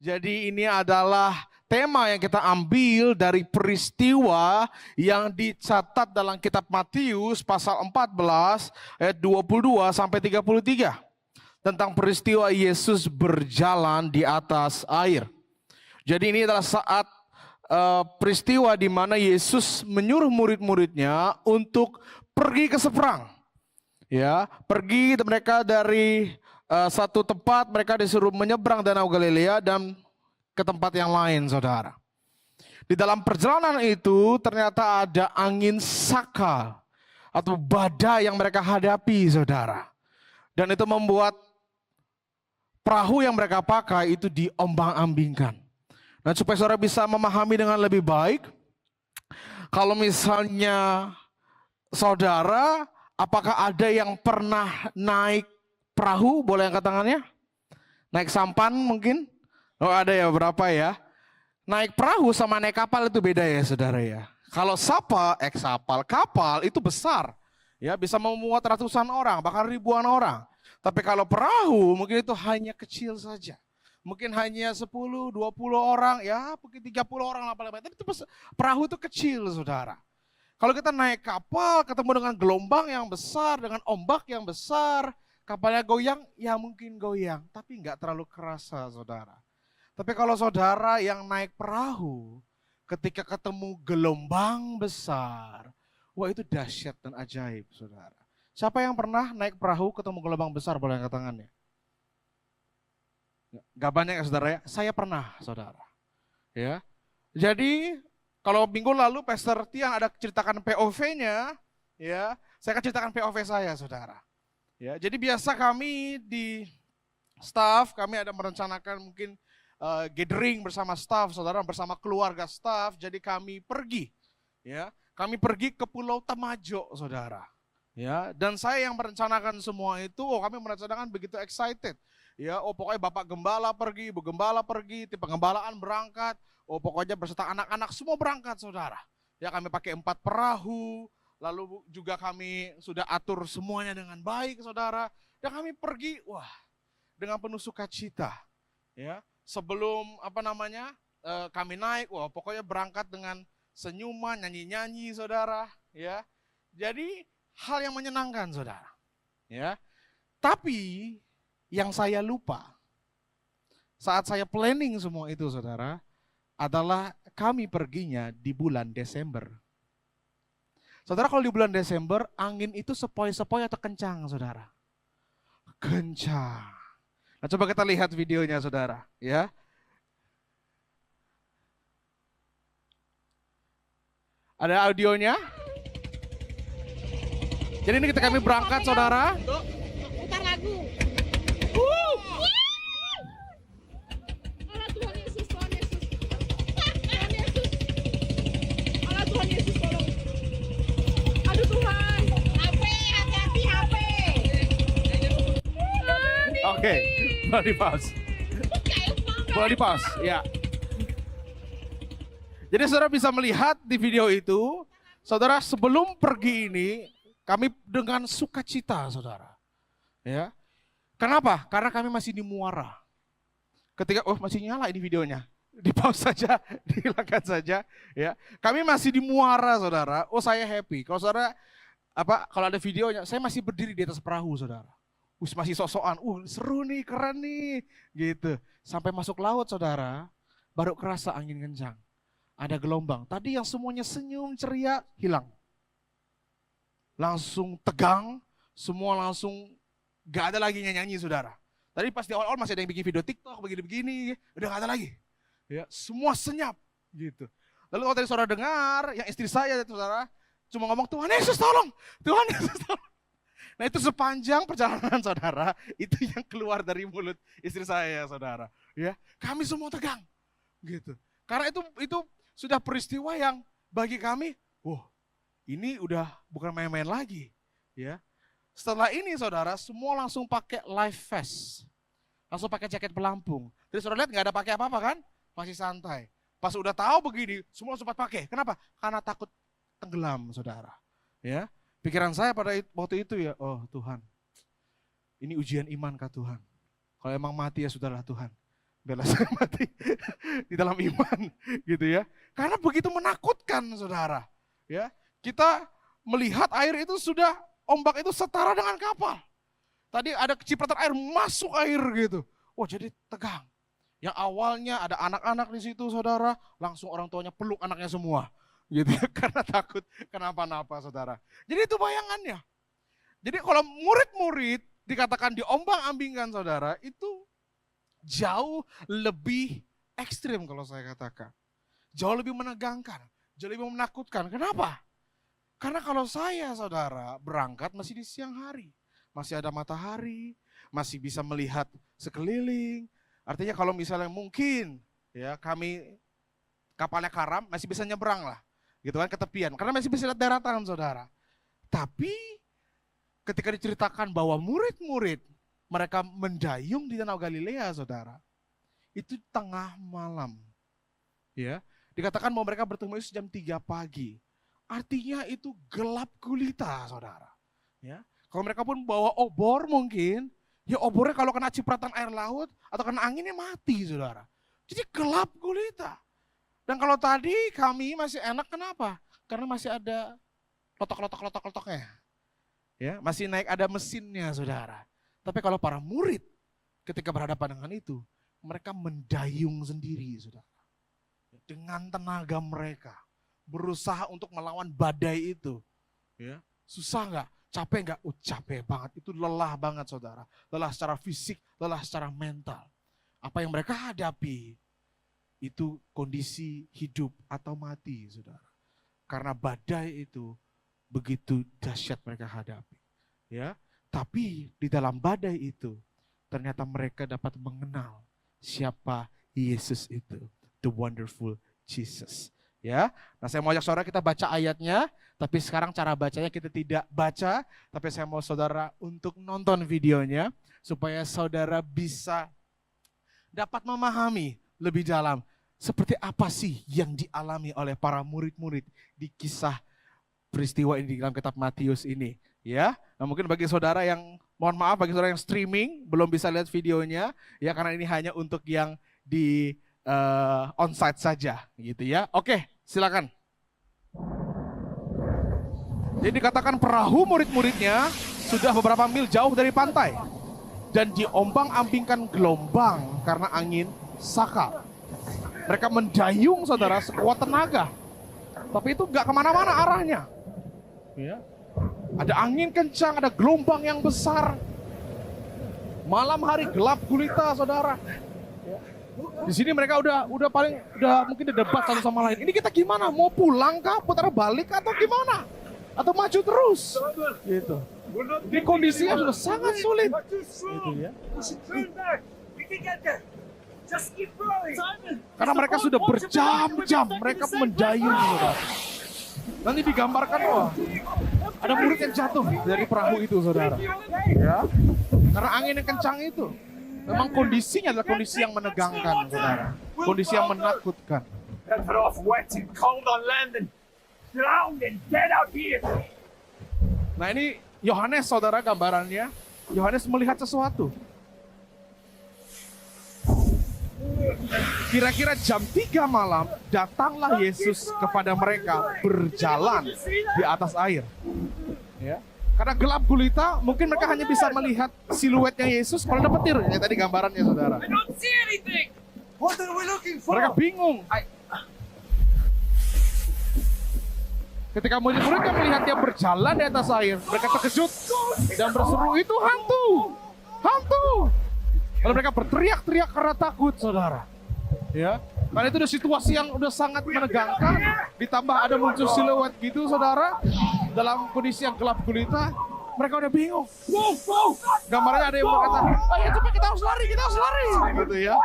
Jadi ini adalah tema yang kita ambil dari peristiwa yang dicatat dalam kitab Matius pasal 14 ayat 22 sampai 33. Tentang peristiwa Yesus berjalan di atas air. Jadi ini adalah saat peristiwa di mana Yesus menyuruh murid-muridnya untuk pergi ke seberang. Ya, pergi mereka dari satu tempat, mereka disuruh menyeberang Danau Galilea dan ke tempat yang lain, saudara. Di dalam perjalanan itu ternyata ada angin sakal atau badai yang mereka hadapi, saudara. Dan itu membuat perahu yang mereka pakai itu diombang-ambingkan. Nah, supaya saudara bisa memahami dengan lebih baik, kalau misalnya saudara, apakah ada yang pernah naik perahu? Boleh angkat tangannya? Naik sampan mungkin? Oh, ada ya, berapa ya? Naik perahu sama naik kapal itu beda ya, saudara ya. Kalau kapal itu besar, ya bisa memuat ratusan orang, bahkan ribuan orang. Tapi kalau perahu mungkin itu hanya kecil saja. Mungkin hanya 10, 20 orang, ya mungkin 30 orang lah paling banyak. Tapi itu perahu itu kecil, saudara. Kalau kita naik kapal, ketemu dengan gelombang yang besar, dengan ombak yang besar, kapalnya goyang, ya mungkin goyang. Tapi nggak terlalu kerasa, saudara. Tapi kalau saudara yang naik perahu, ketika ketemu gelombang besar, wah itu dahsyat dan ajaib, saudara. Siapa yang pernah naik perahu ketemu gelombang besar, boleh angkat tangannya? Gak banyak ya, saudara ya. Saya pernah, saudara. Ya. Jadi kalau minggu lalu Pastor Tiang ada ceritakan POV-nya, ya. Saya akan ceritakan POV saya, saudara. Ya. Jadi biasa kami di staff, kami ada merencanakan mungkin gathering bersama staff, saudara, bersama keluarga staff. Jadi kami pergi, ya. Kami pergi ke Pulau Tamajo, saudara. Ya, dan saya yang merencanakan semua itu, kami merencanakan begitu excited. Ya, pokoknya Bapak Gembala pergi, Ibu Gembala pergi, tim penggembalaan berangkat, pokoknya beserta anak-anak semua berangkat, saudara. Ya, kami pakai 4 perahu, lalu juga kami sudah atur semuanya dengan baik, saudara. Dan kami pergi, wah, dengan penuh sukacita. Ya, sebelum kami naik, wah, pokoknya berangkat dengan senyuman, nyanyi-nyanyi, saudara. Ya, jadi hal yang menyenangkan, saudara. Ya, tapi yang saya lupa saat saya planning semua itu, saudara, adalah kami perginya di bulan Desember. Saudara, kalau di bulan Desember angin itu sepoi-sepoi atau kencang, saudara? Kencang. Nah, coba kita lihat videonya, saudara, ya. Ada audionya? Jadi ini ketika kami berangkat, saudara. Putar lagu. Allah Tuhan Yesus, Tuhan Yesus. Tuhan Yesus. Allah Tuhan Yesus, tolong. Aduh Tuhan. HP, hati-hati HP. Oke, boleh di pause. Boleh di pause, ya. Jadi saudara bisa melihat di video itu, saudara, sebelum pergi ini, kami dengan sukacita, saudara. Ya. Kenapa? Karena kami masih di Muara. Ketika masih nyala ini videonya. Di pause saja, dihilangkan saja, ya. Kami masih di Muara, saudara. Saya happy. Kalau saudara kalau ada videonya, saya masih berdiri di atas perahu, saudara. Masih sok-sokan. Seru nih, keren nih, gitu. Sampai masuk laut, saudara, baru kerasa angin kencang. Ada gelombang. Tadi yang semuanya senyum, ceria, hilang. Langsung tegang, semua langsung gak ada lagi nyanyi, saudara. Tadi pas di awal-awal masih ada yang bikin video TikTok begini-begini, udah gak ada lagi. Ya, semua senyap gitu. Lalu kalau tadi saudara dengar, yang istri saya, saudara, cuma ngomong, Tuhan Yesus tolong, Tuhan Yesus tolong. Nah itu sepanjang perjalanan, saudara, itu yang keluar dari mulut istri saya, saudara. Ya, kami semua tegang, gitu. Karena itu sudah peristiwa yang bagi kami, ini udah bukan main-main lagi, ya. Setelah ini, saudara, semua langsung pakai life vest, langsung pakai jaket pelampung. Jadi saudara lihat nggak ada pakai apa-apa kan? Masih santai. Pas udah tahu begini, semua sempat pakai. Kenapa? Karena takut tenggelam, saudara. Ya, pikiran saya pada waktu itu ya, Tuhan, ini ujian iman kah Tuhan? Kalau emang mati ya sudahlah Tuhan. bela saya mati di dalam iman gitu ya. Karena begitu menakutkan saudara. Ya, kita melihat air itu sudah ombak itu setara dengan kapal. Tadi ada kecipratan air masuk air gitu. Oh jadi tegang. Yang awalnya ada anak-anak di situ saudara, langsung orang tuanya peluk anaknya semua. Gitu ya, karena takut kenapa-napa saudara. Jadi itu bayangannya. Jadi kalau murid-murid dikatakan diombang-ambingkan saudara, itu jauh lebih ekstrim kalau saya katakan. Jauh lebih menegangkan, jauh lebih menakutkan. Kenapa? Karena kalau saya saudara berangkat masih di siang hari. Masih ada matahari, masih bisa melihat sekeliling. Artinya kalau misalnya mungkin ya kami kapalnya karam masih bisa nyebrang lah. Gitu kan ke tepian. Karena masih bisa lihat daratan saudara. Tapi ketika diceritakan bahwa murid-murid mereka mendayung di Danau Galilea, saudara. Itu tengah malam. Ya, dikatakan bahwa mereka bertemu Yesus jam 3 pagi. Artinya itu gelap gulita, saudara. Ya, kalau mereka pun bawa obor mungkin, ya obornya kalau kena cipratan air laut atau kena anginnya mati, saudara. Jadi gelap gulita. Dan kalau tadi kami masih enak, kenapa? Karena masih ada lotok-lotok-lotok-lotoknya. Ya, masih naik ada mesinnya, saudara. Tapi kalau para murid ketika berhadapan dengan itu, mereka mendayung sendiri, saudara. Dengan tenaga mereka, berusaha untuk melawan badai itu. Ya, susah nggak? Capek nggak? Oh, capek banget. Itu lelah banget, saudara. Lelah secara fisik, lelah secara mental. Apa yang mereka hadapi, itu kondisi hidup atau mati, saudara. Karena badai itu begitu dahsyat mereka hadapi. Ya, tapi di dalam badai itu ternyata mereka dapat mengenal siapa Yesus itu, the wonderful Jesus. Ya, nah saya mau ajak saudara kita baca ayatnya, tapi sekarang cara bacanya kita tidak baca, tapi saya mau saudara untuk nonton videonya supaya saudara bisa dapat memahami lebih dalam seperti apa sih yang dialami oleh para murid-murid di kisah peristiwa ini di dalam kitab Matius ini. Ya, nah mungkin bagi saudara yang, mohon maaf bagi saudara yang streaming belum bisa lihat videonya, ya karena ini hanya untuk yang di onsite saja, gitu ya. Oke, silakan. Jadi dikatakan perahu murid-muridnya sudah beberapa mil jauh dari pantai dan diombang-ambingkan gelombang karena angin sakal. Mereka mendayung saudara sekuat tenaga, tapi itu nggak kemana-mana arahnya. Ya. Ada angin kencang, ada gelombang yang besar. Malam hari gelap gulita, saudara. Di sini mereka udah mungkin udah debat satu sama lain. Ini kita gimana? Mau pulang kah? Putar balik atau gimana? Atau maju terus? Gitu. Di kondisinya sudah sangat sulit. Gitu ya. Karena mereka sudah berjam-jam mereka mendayung, saudara. Nanti digambarkan, wah, ada murid yang jatuh dari perahu itu, saudara. Ya, karena angin yang kencang itu. Memang kondisinya adalah kondisi yang menegangkan, saudara. Kondisi yang menakutkan. Nah ini Yohanes, saudara, gambarannya. Yohanes melihat sesuatu. Kira-kira jam 3 malam datanglah Yesus kepada mereka berjalan di atas air. Ya. Karena gelap gulita, mungkin mereka hanya bisa melihat siluetnya Yesus kalau ada petir. Ini tadi gambarannya, saudara. Mereka bingung. Ketika murid-muridnya melihat dia berjalan di atas air, mereka terkejut dan berseru, itu hantu, hantu. Lalu mereka berteriak-teriak karena takut, saudara. Ya, karena itu udah situasi yang udah sangat menegangkan. Ditambah ada muncul siluet gitu, saudara. Dalam kondisi yang gelap gulita, mereka udah bingung. Gambarnya ada yang berkata, ayo cepat kita harus lari, gitu ya.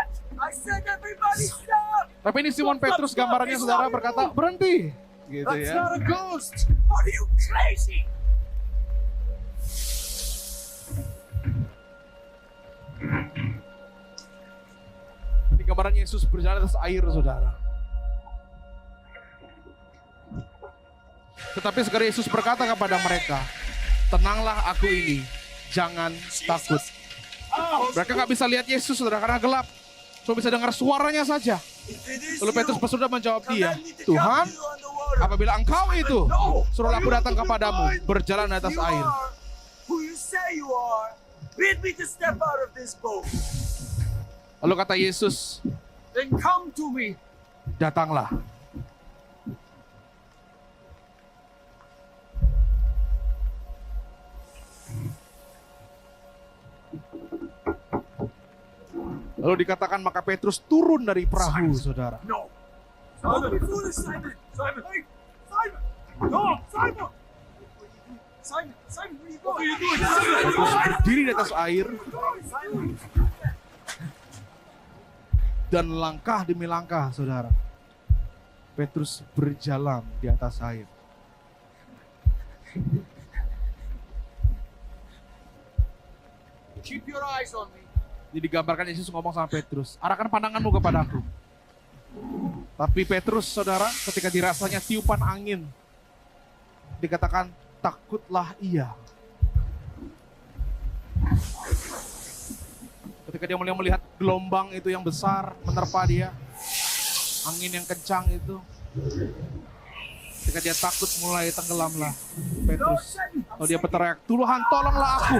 Tapi ini Simon Petrus gambarannya, saudara, berkata, berhenti. Gitu ya. Ini gambaran Yesus berjalan atas air, saudara. Tetapi sekarang Yesus berkata kepada mereka, tenanglah, aku ini, jangan takut. Mereka nggak bisa lihat Yesus, saudara, karena gelap. Cuma bisa dengar suaranya saja. Lalu Petrus sudah menjawab dia, Tuhan, apabila engkau itu, suruhlah aku datang kepadamu, berjalan di atas air. Lalu kata Yesus, datanglah. Lalu dikatakan maka Petrus turun dari perahu, saudara. Petrus berdiri di atas air dan langkah demi langkah, saudara. Petrus berjalan di atas air. Keep your eyes on me. Jadi digambarkan Yesus ngomong sama Petrus, arahkan pandanganmu kepadaku. Tapi Petrus, saudara, ketika dirasanya tiupan angin, dikatakan takutlah ia. Ketika dia mulai melihat gelombang itu yang besar menerpa dia, angin yang kencang itu, ketika dia takut mulai tenggelamlah Petrus. Lalu dia berteriak, Tuhan tolonglah aku.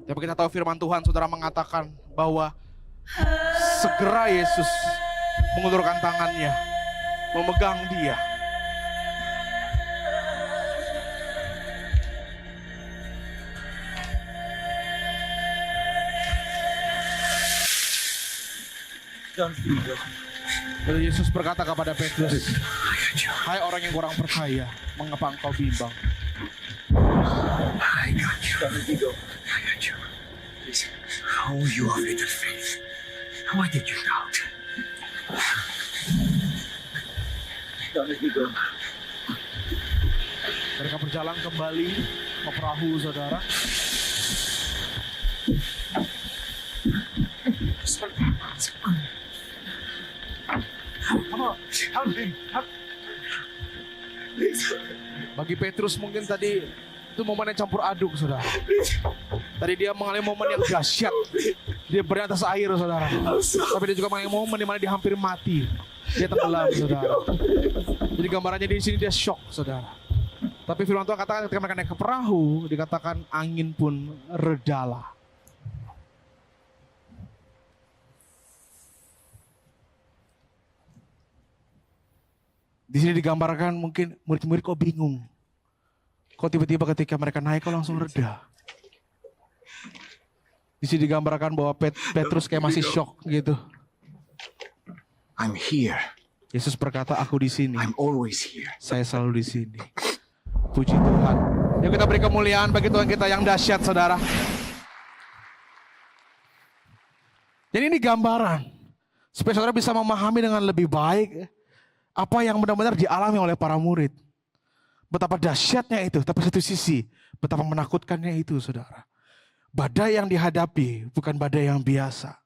Tapi kita tahu firman Tuhan, saudara, mengatakan bahwa segera Yesus mengulurkan tangannya, memegang dia. Lalu Yesus berkata kepada Petrus, hai orang yang kurang percaya, mengapa engkau bimbang? Oh, you of little faith. Why did you doubt? Don't let me go. Mereka berjalan kembali ke perahu, saudara. Come on, help him. Help. Bagi Petrus mungkin tadi itu momen yang campur aduk, saudara. Tadi dia mengalami momen yang dahsyat. Dia berada atas air, saudara. Tapi dia juga mengalami momen di mana dia hampir mati. Dia tenggelam, saudara. Jadi gambarannya di sini dia shock, saudara. Tapi firman Tuhan katakan ketika mereka naik ke perahu, dikatakan angin pun redalah. Di sini digambarkan mungkin murid-murid kok bingung. Kok tiba-tiba ketika mereka naik kok langsung reda. Di sini digambarkan bahwa Petrus kayak masih shock gitu. I'm here. Yesus berkata, aku di sini. I'm always here. Saya selalu di sini. Puji Tuhan. Yuk kita beri kemuliaan bagi Tuhan kita yang dahsyat, saudara. Jadi ini gambaran. Supaya saudara bisa memahami dengan lebih baik apa yang benar-benar dialami oleh para murid. Betapa dahsyatnya itu, tapi satu sisi betapa menakutkannya itu, saudara. Badai yang dihadapi bukan badai yang biasa.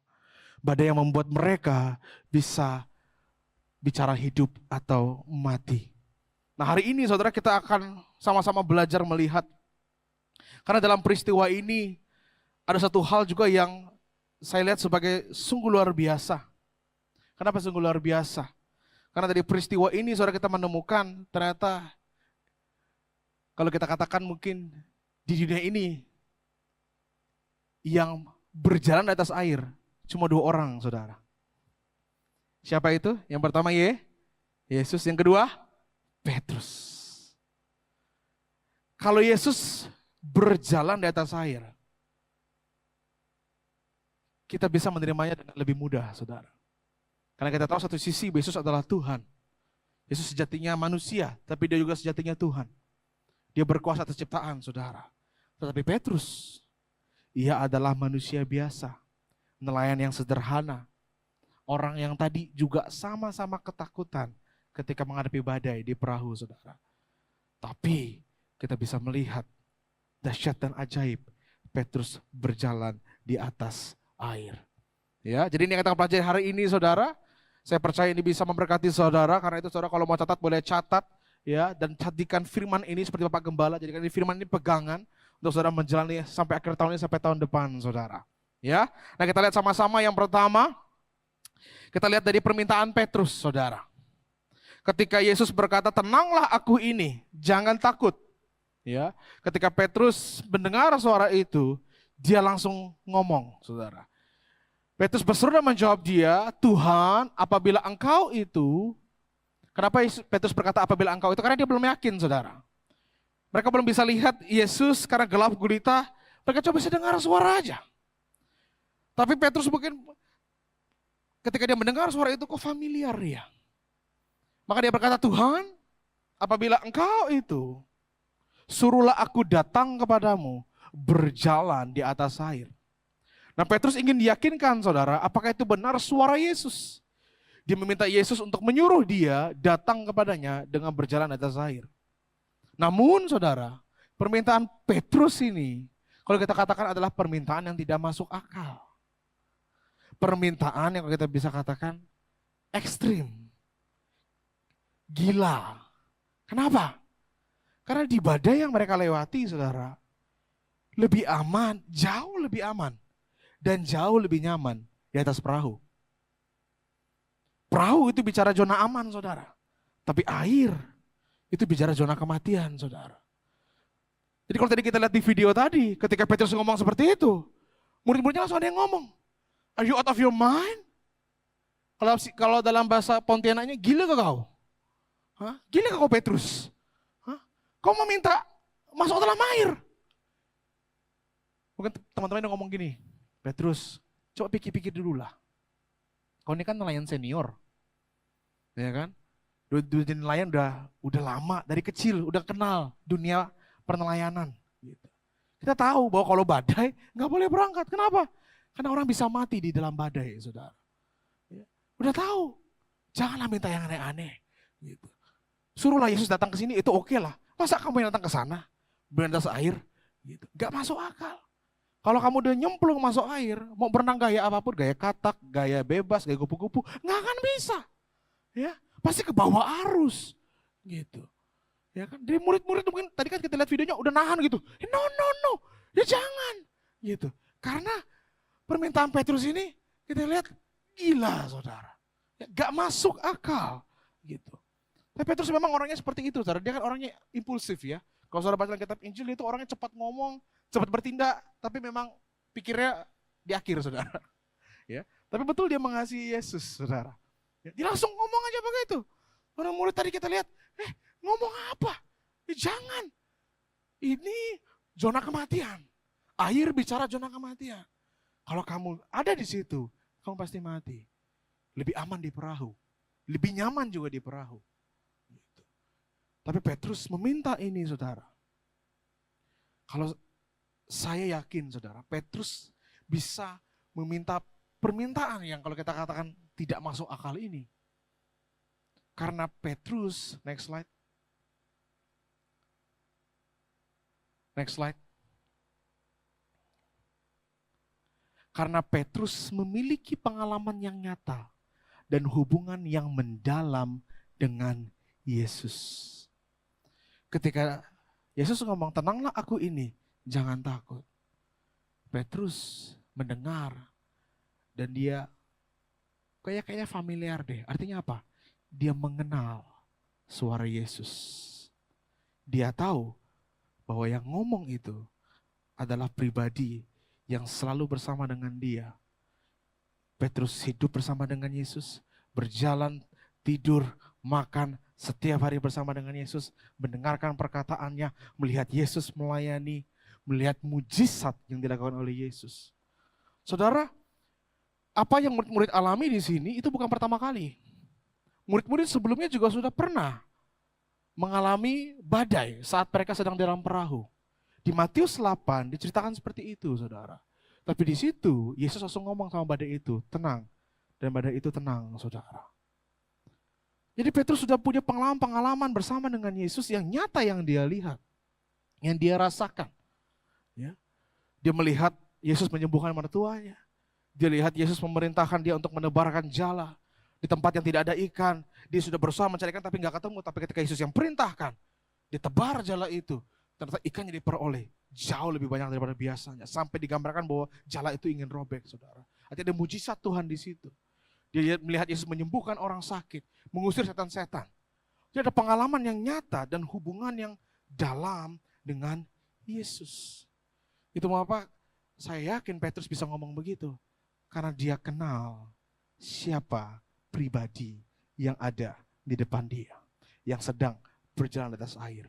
Badai yang membuat mereka bisa bicara hidup atau mati. Nah, hari ini saudara kita akan sama-sama belajar melihat. Karena dalam peristiwa ini ada satu hal juga yang saya lihat sebagai sungguh luar biasa. Kenapa sungguh luar biasa? Karena dari peristiwa ini saudara kita menemukan ternyata kalau kita katakan mungkin di dunia ini yang berjalan di atas air cuma 2 orang, saudara. Siapa itu? Yang pertama Yesus, yang kedua Petrus. Kalau Yesus berjalan di atas air, kita bisa menerimanya dengan lebih mudah, saudara. Karena kita tahu satu sisi Yesus adalah Tuhan. Yesus sejatinya manusia, tapi dia juga sejatinya Tuhan. Dia berkuasa atas ciptaan, saudara. Tetapi Petrus, ia adalah manusia biasa, nelayan yang sederhana. Orang yang tadi juga sama-sama ketakutan ketika menghadapi badai di perahu, saudara. Tapi kita bisa melihat dahsyat dan ajaib Petrus berjalan di atas air. Ya, jadi ini yang kita pelajari hari ini, saudara. Saya percaya ini bisa memberkati saudara, karena itu saudara kalau mau catat boleh catat ya, dan jadikan firman ini seperti Bapak Gembala, jadikan firman ini pegangan untuk saudara menjalani sampai akhir tahun ini, sampai tahun depan saudara. Ya, nah kita lihat sama-sama yang pertama, kita lihat dari permintaan Petrus saudara. Ketika Yesus berkata, tenanglah aku ini, jangan takut. Ya, ketika Petrus mendengar suara itu, dia langsung ngomong saudara. Petrus berseru dan menjawab dia, Tuhan, apabila engkau itu, kenapa Petrus berkata apabila engkau itu? Karena dia belum yakin saudara. Mereka belum bisa lihat Yesus karena gelap gulita, mereka coba bisa dengar suara aja. Tapi Petrus mungkin ketika dia mendengar suara itu kok familiar ya. Maka dia berkata, Tuhan, apabila engkau itu, suruhlah aku datang kepadamu, berjalan di atas air. Nah Petrus ingin diyakinkan saudara, apakah itu benar suara Yesus. Dia meminta Yesus untuk menyuruh dia datang kepadanya dengan berjalan di atas air. Namun saudara, permintaan Petrus ini, kalau kita katakan adalah permintaan yang tidak masuk akal. Permintaan yang kita bisa katakan ekstrim. Gila. Kenapa? Karena di badai yang mereka lewati saudara, lebih aman, jauh lebih aman. Dan jauh lebih nyaman di atas perahu. Perahu itu bicara zona aman saudara. Tapi air itu bicara zona kematian saudara. Jadi kalau tadi kita lihat di video tadi, ketika Petrus ngomong seperti itu, murid-muridnya langsung ada yang ngomong, are you out of your mind? Kalau dalam bahasa Pontianaknya, gila gak kau? Hah? Gila gak kau Petrus? Hah? Kau meminta masuk ke dalam air? Mungkin teman-teman yang ngomong gini, Petrus, coba pikir-pikir dulu lah. Kau ini kan nelayan senior, ya kan? Jadi nelayan udah lama, dari kecil udah kenal dunia pernelayanan. Gitu. Kita tahu bahwa kalau badai nggak boleh berangkat. Kenapa? Karena orang bisa mati di dalam badai, saudara. Ya. Udah tahu, janganlah minta yang aneh-aneh. Gitu. Suruhlah Yesus datang ke sini, itu oke lah. Masa kamu yang datang ke sana, berendas air? Gitu. Gak masuk akal. Kalau kamu udah nyemplung masuk air, mau berenang gaya apapun, gaya katak, gaya bebas, gaya kupu-kupu, nggak akan bisa. Ya, pasti ke bawah arus. Gitu. Ya kan? Dari murid-murid mungkin tadi kan kita lihat videonya udah nahan gitu. No, ya jangan. Gitu. Karena permintaan Petrus ini kita lihat gila, saudara. Ya, gak masuk akal. Gitu. Tapi Petrus memang orangnya seperti itu, saudara. Dia kan orangnya impulsif ya. Kalau saudara baca kitab Injil itu orangnya cepat ngomong, cepat bertindak, tapi memang pikirnya di akhir, saudara. Ya, tapi betul dia mengasihi Yesus, saudara. Ya, dia langsung ngomong aja begitu. Orang murid tadi kita lihat, ngomong apa? Jangan. Ini zona kematian. Air bicara zona kematian. Kalau kamu ada di situ, kamu pasti mati. Lebih aman di perahu. Lebih nyaman juga di perahu. Gitu. Tapi Petrus meminta ini, saudara. Kalau saya yakin, saudara, Petrus bisa meminta permintaan yang kalau kita katakan tidak masuk akal ini. Karena Petrus, next slide. Next slide. Karena Petrus memiliki pengalaman yang nyata dan hubungan yang mendalam dengan Yesus. Ketika Yesus ngomong, tenanglah aku ini, jangan takut. Petrus mendengar dan dia kayaknya familiar deh. Artinya apa? Dia mengenal suara Yesus. Dia tahu bahwa yang ngomong itu adalah pribadi yang selalu bersama dengan dia. Petrus hidup bersama dengan Yesus, berjalan, tidur, makan, setiap hari bersama dengan Yesus, mendengarkan perkataannya, melihat Yesus melayani, melihat mujizat yang dilakukan oleh Yesus. Saudara, apa yang murid-murid alami di sini itu bukan pertama kali. Murid-murid sebelumnya juga sudah pernah mengalami badai saat mereka sedang dalam perahu. Di Matius 8 diceritakan seperti itu, saudara. Tapi di situ Yesus langsung ngomong sama badai itu, tenang. Dan badai itu tenang, saudara. Jadi Petrus sudah punya pengalaman-pengalaman bersama dengan Yesus yang nyata yang dia lihat, yang dia rasakan. Ya. Dia melihat Yesus menyembuhkan mertuanya. Dia lihat Yesus memerintahkan dia untuk menebarkan jala. Di tempat yang tidak ada ikan, dia sudah berusaha mencari ikan tapi nggak ketemu. Tapi ketika Yesus yang perintahkan, ditebar jala itu, ternyata ikannya diperoleh jauh lebih banyak daripada biasanya. Sampai digambarkan bahwa jala itu ingin robek, saudara. Artinya ada mujizat Tuhan di situ. Dia melihat Yesus menyembuhkan orang sakit, mengusir setan-setan. Jadi ada pengalaman yang nyata dan hubungan yang dalam dengan Yesus. Itu mengapa saya yakin Petrus bisa ngomong begitu. Karena dia kenal siapa pribadi yang ada di depan dia. Yang sedang berjalan di atas air.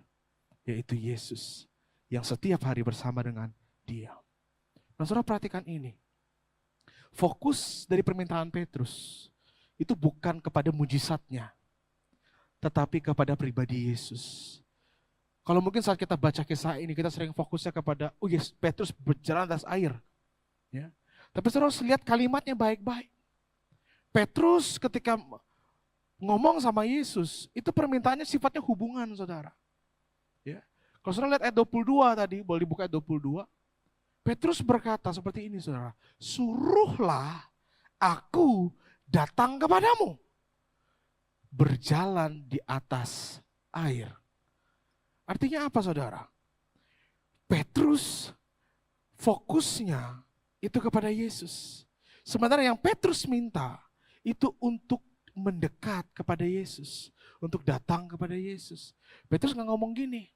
Yaitu Yesus. Yang setiap hari bersama dengan dia. Nah, saudara perhatikan ini. Fokus dari permintaan Petrus itu bukan kepada mujizatnya. Tetapi kepada pribadi Yesus. Kalau mungkin saat kita baca kisah ini, kita sering fokusnya kepada, oh yes, Petrus berjalan atas air. Ya. Tapi saudara harus lihat kalimatnya baik-baik. Petrus ketika ngomong sama Yesus, itu permintaannya sifatnya hubungan, saudara. Ya. Kalau saudara lihat ayat 22 tadi, boleh dibuka ayat 22. Petrus berkata seperti ini, saudara. Suruhlah aku datang kepadamu. Berjalan di atas air. Artinya apa, saudara? Petrus fokusnya itu kepada Yesus. Sementara yang Petrus minta itu untuk mendekat kepada Yesus. Untuk datang kepada Yesus. Petrus nggak ngomong gini.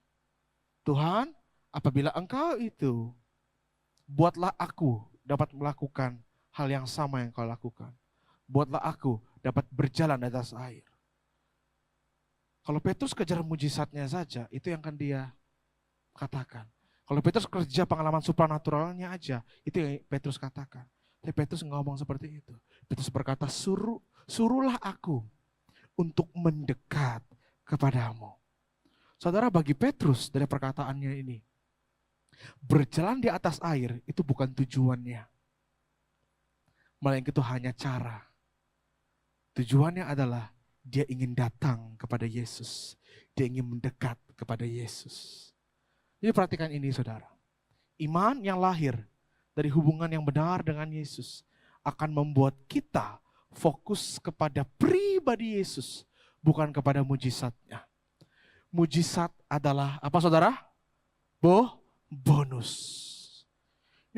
Tuhan, apabila engkau itu, buatlah aku dapat melakukan hal yang sama yang kau lakukan. Buatlah aku dapat berjalan di atas air. Kalau Petrus kejar mujizatnya saja, itu yang akan dia katakan. Kalau Petrus kerja pengalaman supranaturalnya aja, itu yang Petrus katakan. Tapi Petrus ngomong seperti itu. Petrus berkata, suruhlah aku untuk mendekat kepadamu. Saudara, bagi Petrus dari perkataannya ini, berjalan di atas air itu bukan tujuannya. Melainkan itu hanya cara. Tujuannya adalah dia ingin datang kepada Yesus. Dia ingin mendekat kepada Yesus. Jadi perhatikan ini, saudara. Iman yang lahir dari hubungan yang benar dengan Yesus akan membuat kita fokus kepada pribadi Yesus, bukan kepada mujizatnya. Mujizat adalah apa, saudara? Bonus.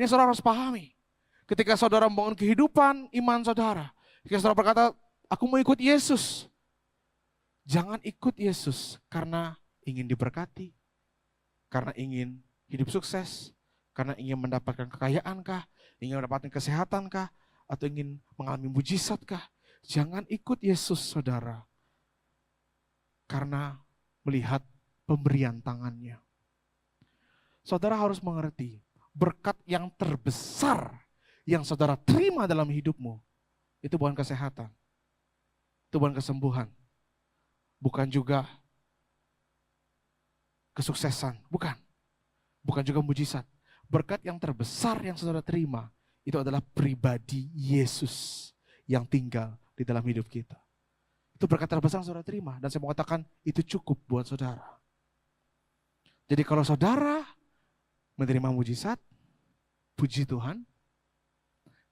Ini saudara harus pahami. Ketika saudara membangun kehidupan iman saudara, ketika saudara berkata, aku mau ikut Yesus. Jangan ikut Yesus karena ingin diberkati, karena ingin hidup sukses, karena ingin mendapatkan kekayaan kah, ingin mendapatkan kesehatan kah, atau ingin mengalami mujizat kah. Jangan ikut Yesus, saudara, karena melihat pemberian tangannya. Saudara harus mengerti, berkat yang terbesar yang saudara terima dalam hidupmu, itu bukan kesehatan, itu bukan kesembuhan, bukan juga kesuksesan, bukan juga mujizat. Berkat yang terbesar yang saudara terima, itu adalah pribadi Yesus yang tinggal di dalam hidup kita. Itu berkat terbesar yang saudara terima. Dan saya mau katakan itu cukup buat saudara. Jadi kalau saudara menerima mujizat, puji Tuhan.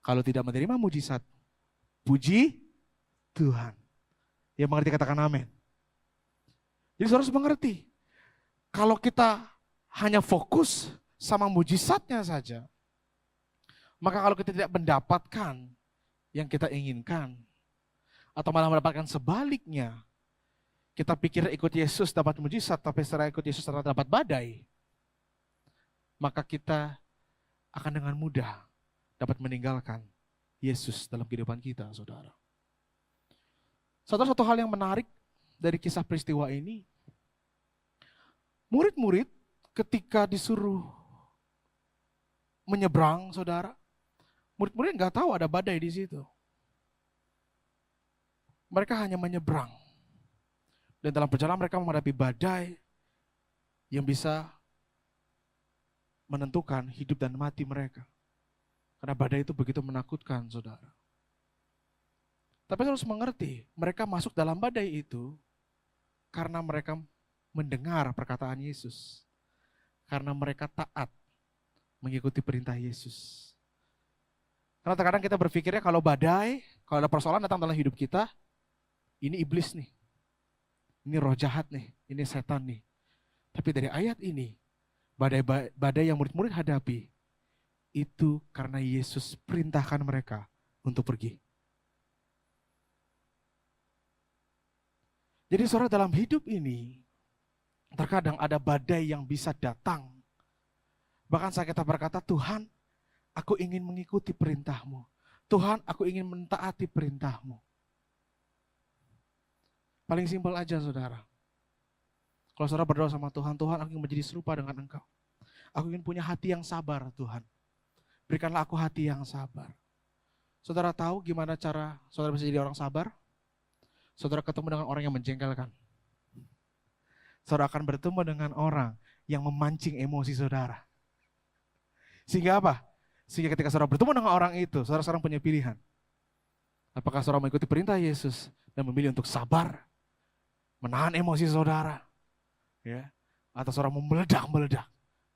Kalau tidak menerima mujizat, puji Tuhan. Yang mengerti katakan amin. Jadi saudara harus mengerti. Kalau kita hanya fokus sama mujizatnya saja, maka kalau kita tidak mendapatkan yang kita inginkan, atau malah mendapatkan sebaliknya, kita pikir ikut Yesus dapat mujizat, tapi setelah ikut Yesus ternyata dapat badai, maka kita akan dengan mudah dapat meninggalkan Yesus dalam kehidupan kita, saudara. Saudara, satu hal yang menarik dari kisah peristiwa ini, murid-murid ketika disuruh menyeberang, saudara, murid-murid nggak tahu ada badai di situ. Mereka hanya menyeberang. Dan dalam perjalanan mereka menghadapi badai yang bisa menentukan hidup dan mati mereka. Karena badai itu begitu menakutkan, saudara. Tapi harus mengerti, mereka masuk dalam badai itu karena mereka mendengar perkataan Yesus. Karena mereka taat mengikuti perintah Yesus. Karena terkadang kita berpikirnya kalau badai, kalau ada persoalan datang dalam hidup kita, ini iblis nih. Ini roh jahat nih, ini setan nih. Tapi dari ayat ini, badai yang murid-murid hadapi, itu karena Yesus perintahkan mereka untuk pergi. Jadi saudara, dalam hidup ini, terkadang ada badai yang bisa datang. Bahkan saat kita berkata, Tuhan, aku ingin mengikuti perintah-Mu. Tuhan, aku ingin mentaati perintah-Mu. Paling simpel aja saudara. Kalau saudara berdoa sama Tuhan, Tuhan aku ingin menjadi serupa dengan Engkau. Aku ingin punya hati yang sabar Tuhan. Berikanlah aku hati yang sabar. Saudara tahu gimana cara saudara bisa jadi orang sabar? Saudara ketemu dengan orang yang menjengkelkan. Saudara akan bertemu dengan orang yang memancing emosi saudara. Sehingga apa? Sehingga ketika saudara bertemu dengan orang itu, saudara sekarang punya pilihan. Apakah saudara mengikuti perintah Yesus dan memilih untuk sabar, menahan emosi saudara, ya, atau saudara meledak-meledak.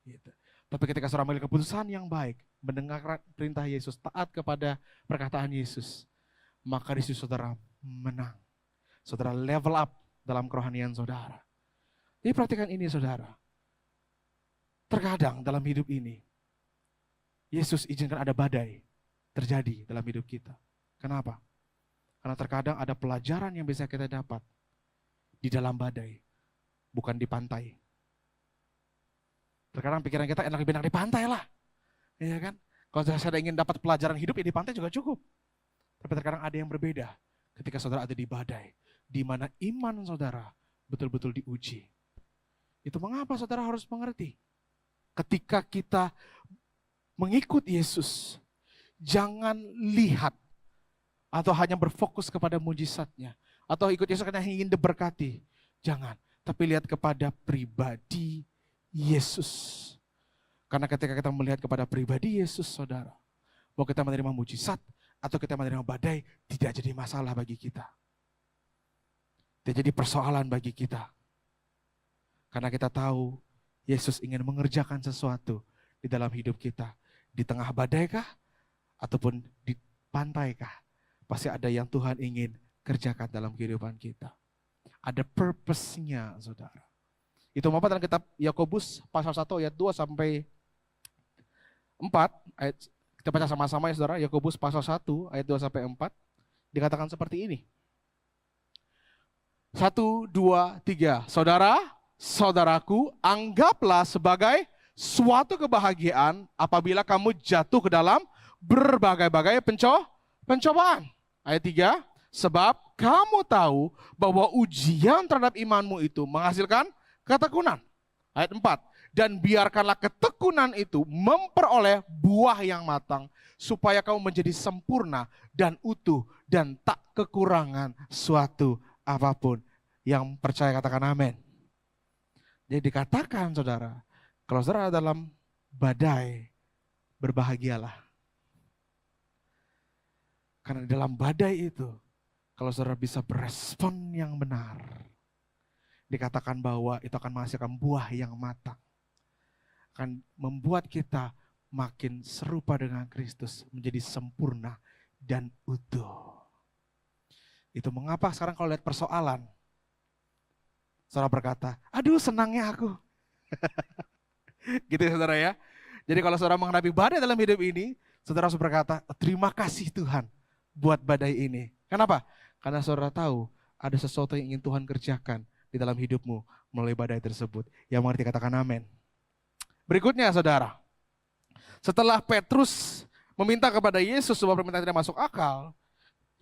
Gitu. Tapi ketika saudara memilih keputusan yang baik, mendengar perintah Yesus, taat kepada perkataan Yesus, maka di situ saudara menang. Saudara level up dalam kerohanian saudara. Jadi perhatikan ini saudara. Terkadang dalam hidup ini, Yesus izinkan ada badai terjadi dalam hidup kita. Kenapa? Karena terkadang ada pelajaran yang bisa kita dapat di dalam badai, bukan di pantai. Terkadang pikiran kita lebih enak di pantai lah. Ya kan? Kalau saya ingin dapat pelajaran hidup, ya di pantai juga cukup. Tapi terkadang ada yang berbeda ketika saudara ada di badai, di mana iman saudara betul-betul diuji. Itu mengapa saudara harus mengerti. Ketika kita mengikut Yesus, jangan lihat atau hanya berfokus kepada mujizatnya, atau ikut Yesus karena ingin diberkati. Jangan, tapi lihat kepada pribadi Yesus. Karena ketika kita melihat kepada pribadi Yesus, saudara, mau kita menerima mujizat atau kita menerima badai, tidak jadi masalah bagi kita. Tidak jadi persoalan bagi kita. Karena kita tahu Yesus ingin mengerjakan sesuatu di dalam hidup kita. Di tengah badai kah? Ataupun di pantai kah? Pasti ada yang Tuhan ingin kerjakan dalam kehidupan kita. Ada purpose-nya, saudara. Itu mengapa dalam kitab Yakobus pasal 1 ayat 2 sampai 4, kita baca sama-sama ya saudara, Yakobus pasal 1 ayat 2 sampai 4, dikatakan seperti ini. 1, 2, 3. Saudara, saudaraku, anggaplah sebagai suatu kebahagiaan apabila kamu jatuh ke dalam berbagai-bagai pencobaan. Ayat 3, sebab kamu tahu bahwa ujian terhadap imanmu itu menghasilkan ketekunan. Ayat 4, dan biarkanlah ketekunan itu memperoleh buah yang matang, supaya kamu menjadi sempurna dan utuh dan tak kekurangan suatu apapun. Yang percaya katakan amin. Jadi dikatakan saudara, kalau saudara dalam badai, berbahagialah. Karena di dalam badai itu, kalau saudara bisa berespon yang benar, dikatakan bahwa itu akan menghasilkan buah yang matang. Akan membuat kita makin serupa dengan Kristus, menjadi sempurna dan utuh. Itu mengapa sekarang kalau lihat persoalan, saudara berkata, aduh senangnya aku. Gitu ya saudara ya. Jadi kalau saudara menghadapi badai dalam hidup ini, saudara harus berkata, terima kasih Tuhan buat badai ini. Kenapa? Karena saudara tahu ada sesuatu yang ingin Tuhan kerjakan di dalam hidupmu melalui badai tersebut. Yang mengerti katakan amin. Berikutnya saudara, setelah Petrus meminta kepada Yesus sebuah permintaan tidak masuk akal,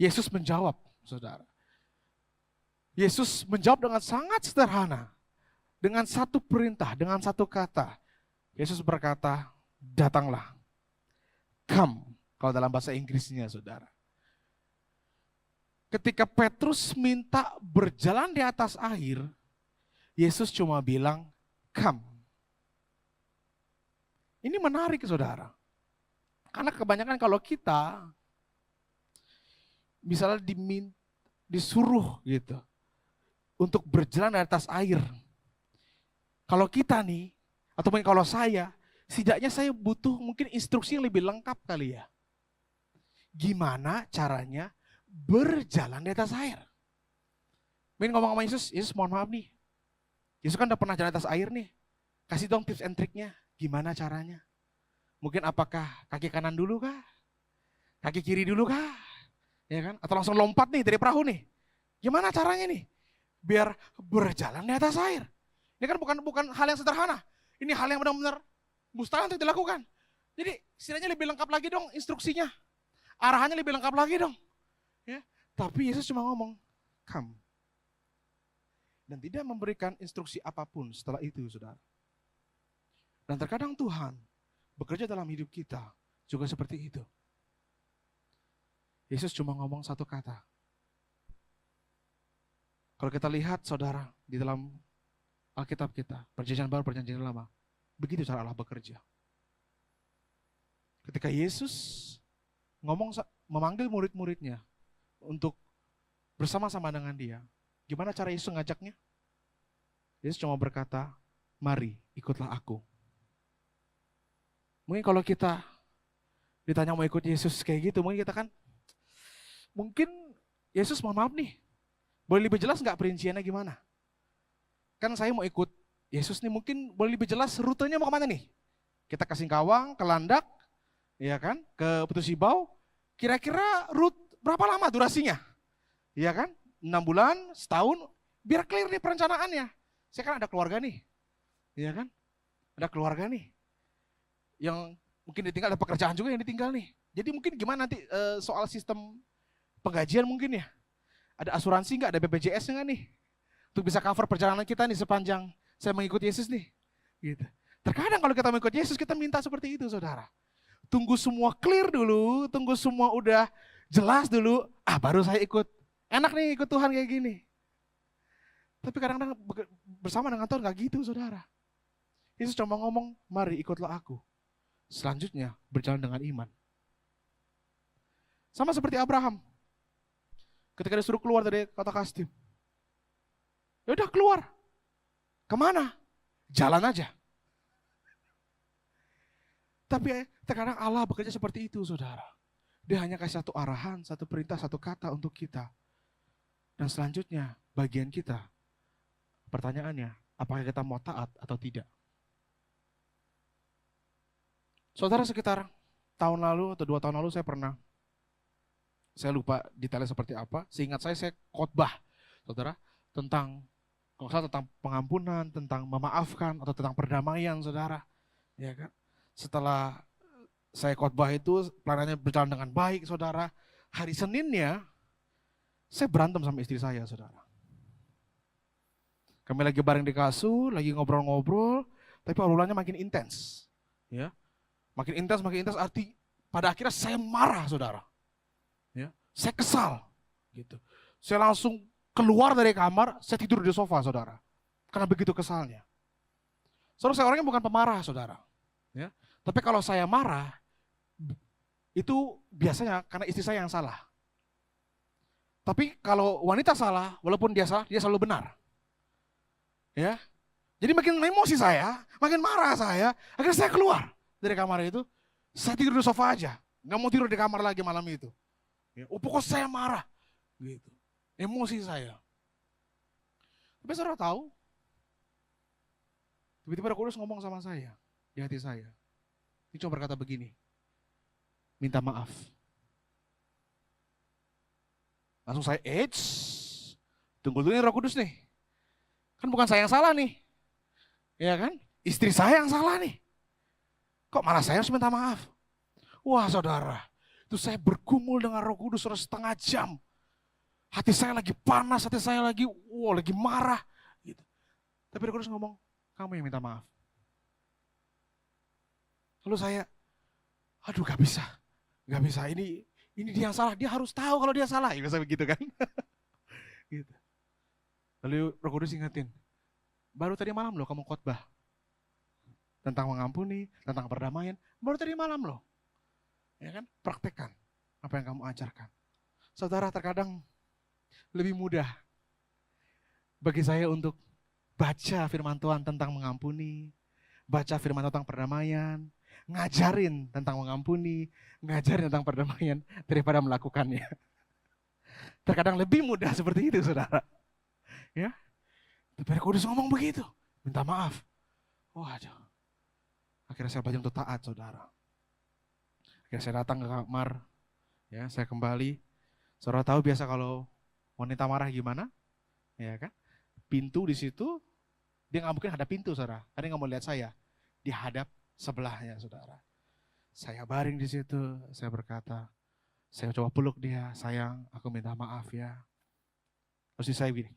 Yesus menjawab saudara. Yesus menjawab dengan sangat sederhana. Dengan satu perintah, dengan satu kata. Yesus berkata, datanglah. Come, kalau dalam bahasa Inggrisnya saudara. Ketika Petrus minta berjalan di atas air, Yesus cuma bilang, come. Ini menarik saudara. Karena kebanyakan kalau kita, misalnya disuruh gitu, untuk berjalan di atas air. Kalau kita nih, atau mungkin kalau saya, setidaknya saya butuh mungkin instruksi yang lebih lengkap kali ya. Gimana caranya berjalan di atas air. Mungkin ngomong sama Yesus, Yesus mohon maaf nih. Yesus kan udah pernah jalan atas air nih. Kasih dong tips and triknya, gimana caranya. Mungkin apakah kaki kanan dulu kah? Kaki kiri dulu kah? Ya kan? Atau langsung lompat nih dari perahu nih. Gimana caranya nih? Biar berjalan di atas air. Ini kan bukan hal yang sederhana. Ini hal yang benar-benar mustahil untuk dilakukan. Jadi istilahnya lebih lengkap lagi dong instruksinya. Arahannya lebih lengkap lagi dong. Ya. Tapi Yesus cuma ngomong, come. Dan tidak memberikan instruksi apapun setelah itu, saudara. Dan terkadang Tuhan bekerja dalam hidup kita juga seperti itu. Yesus cuma ngomong satu kata. Kalau kita lihat, saudara, di dalam Alkitab kita, Perjanjian Baru, Perjanjian Lama, begitu cara Allah bekerja. Ketika Yesus memanggil murid-muridnya untuk bersama-sama dengan dia, gimana cara Yesus ngajaknya? Yesus cuma berkata, mari ikutlah aku. Mungkin kalau kita ditanya mau ikut Yesus kayak gitu, mungkin Yesus mohon maaf nih, boleh lebih jelas nggak perinciannya gimana? Kan saya mau ikut Yesus nih, mungkin boleh lebih jelas rutenya mau kemana nih? Kita ke Singkawang, ke Landak, ya kan, ke Putus Ibau, kira-kira berapa lama durasinya? Ya kan, 6 bulan, setahun, biar clear nih perencanaannya. Saya kan ada keluarga nih, ya kan, ada keluarga nih, yang mungkin ditinggal, ada pekerjaan juga yang ditinggal nih. Jadi mungkin gimana nanti soal sistem penggajian mungkin ya? Ada asuransi nggak, ada BPJS nggak nih? Untuk bisa cover perjalanan kita nih sepanjang saya mengikuti Yesus nih. Gitu. Terkadang kalau kita mengikuti Yesus, kita minta seperti itu, saudara. Tunggu semua clear dulu, tunggu semua udah jelas dulu, baru saya ikut. Enak nih ikut Tuhan kayak gini. Tapi kadang-kadang bersama dengan Tuhan nggak gitu, saudara. Yesus cuma ngomong, mari ikutlah aku. Selanjutnya berjalan dengan iman. Sama seperti Abraham. Ketika disuruh keluar dari kota Kasdim. Ya udah keluar. Kemana? Jalan aja. Tapi terkadang Allah bekerja seperti itu, saudara. Dia hanya kasih satu arahan, satu perintah, satu kata untuk kita. Dan selanjutnya bagian kita. Pertanyaannya, apakah kita mau taat atau tidak? Saudara, sekitar tahun lalu atau 2 tahun lalu saya lupa detailnya seperti apa. Seingat saya khotbah, saudara, tentang pengampunan, tentang memaafkan atau tentang perdamaian, saudara. Ya kan? Setelah saya khotbah itu, pelayanannya berjalan dengan baik, saudara. Hari Seninnya, saya berantem sama istri saya, saudara. Kami lagi bareng di kasur, lagi ngobrol-ngobrol, tapi obrolannya makin intens. Ya. Makin intens, arti pada akhirnya saya marah, saudara. Ya. Saya kesal. Gitu. Saya langsung keluar dari kamar, saya tidur di sofa, saudara. Karena begitu kesalnya. Saudara, saya orangnya bukan pemarah, saudara. Ya. Tapi kalau saya marah, itu biasanya karena istri saya yang salah. Tapi kalau wanita salah, walaupun dia salah, dia selalu benar. Ya, jadi makin emosi saya, makin marah saya, akhirnya saya keluar dari kamar itu, saya tidur di sofa aja, nggak mau tidur di kamar lagi malam itu. Ya, pokoknya saya marah, gitu, emosi saya. Tapi saudara tahu, tiba-tiba Roh Kudus ngomong sama saya, di hati saya, dia cuma berkata begini, minta maaf. Langsung saya, tunggu dulu nih Roh Kudus nih. Kan bukan saya yang salah nih. Ya kan? Istri saya yang salah nih. Kok malah saya harus minta maaf? Wah, saudara, itu saya bergumul dengan Roh Kudus setengah jam. Hati saya lagi panas, hati saya lagi marah. Gitu. Tapi Roh Kudus ngomong, kamu yang minta maaf. Lalu saya, aduh gak bisa. Ini dia yang salah, dia harus tahu kalau dia salah. Ya begitu kan. Gitu. Lalu Roh Kudus ingetin, baru tadi malam loh kamu khotbah tentang mengampuni, tentang perdamaian, baru tadi malam loh. Ya kan? Praktekkan apa yang kamu ajarkan. Saudara, terkadang lebih mudah bagi saya untuk baca firman Tuhan tentang mengampuni, baca firman tentang perdamaian, ngajarin tentang mengampuni, ngajarin tentang perdamaian daripada melakukannya. Terkadang lebih mudah seperti itu, saudara. Ya, tapi Roh Kudus ngomong begitu, minta maaf. Waduh, akhirnya saya belajar untuk taat, saudara. Akhirnya saya datang ke kamar, ya, saya kembali. Saudara tahu biasa kalau wanita marah gimana? Ya kan? Pintu di situ, dia nggak mungkin hadap pintu, saudara. Karena dia nggak mau lihat saya. Dia hadap sebelahnya, saudara. Saya baring di situ, saya berkata, saya coba peluk dia, sayang, aku minta maaf ya. Terus saya gini.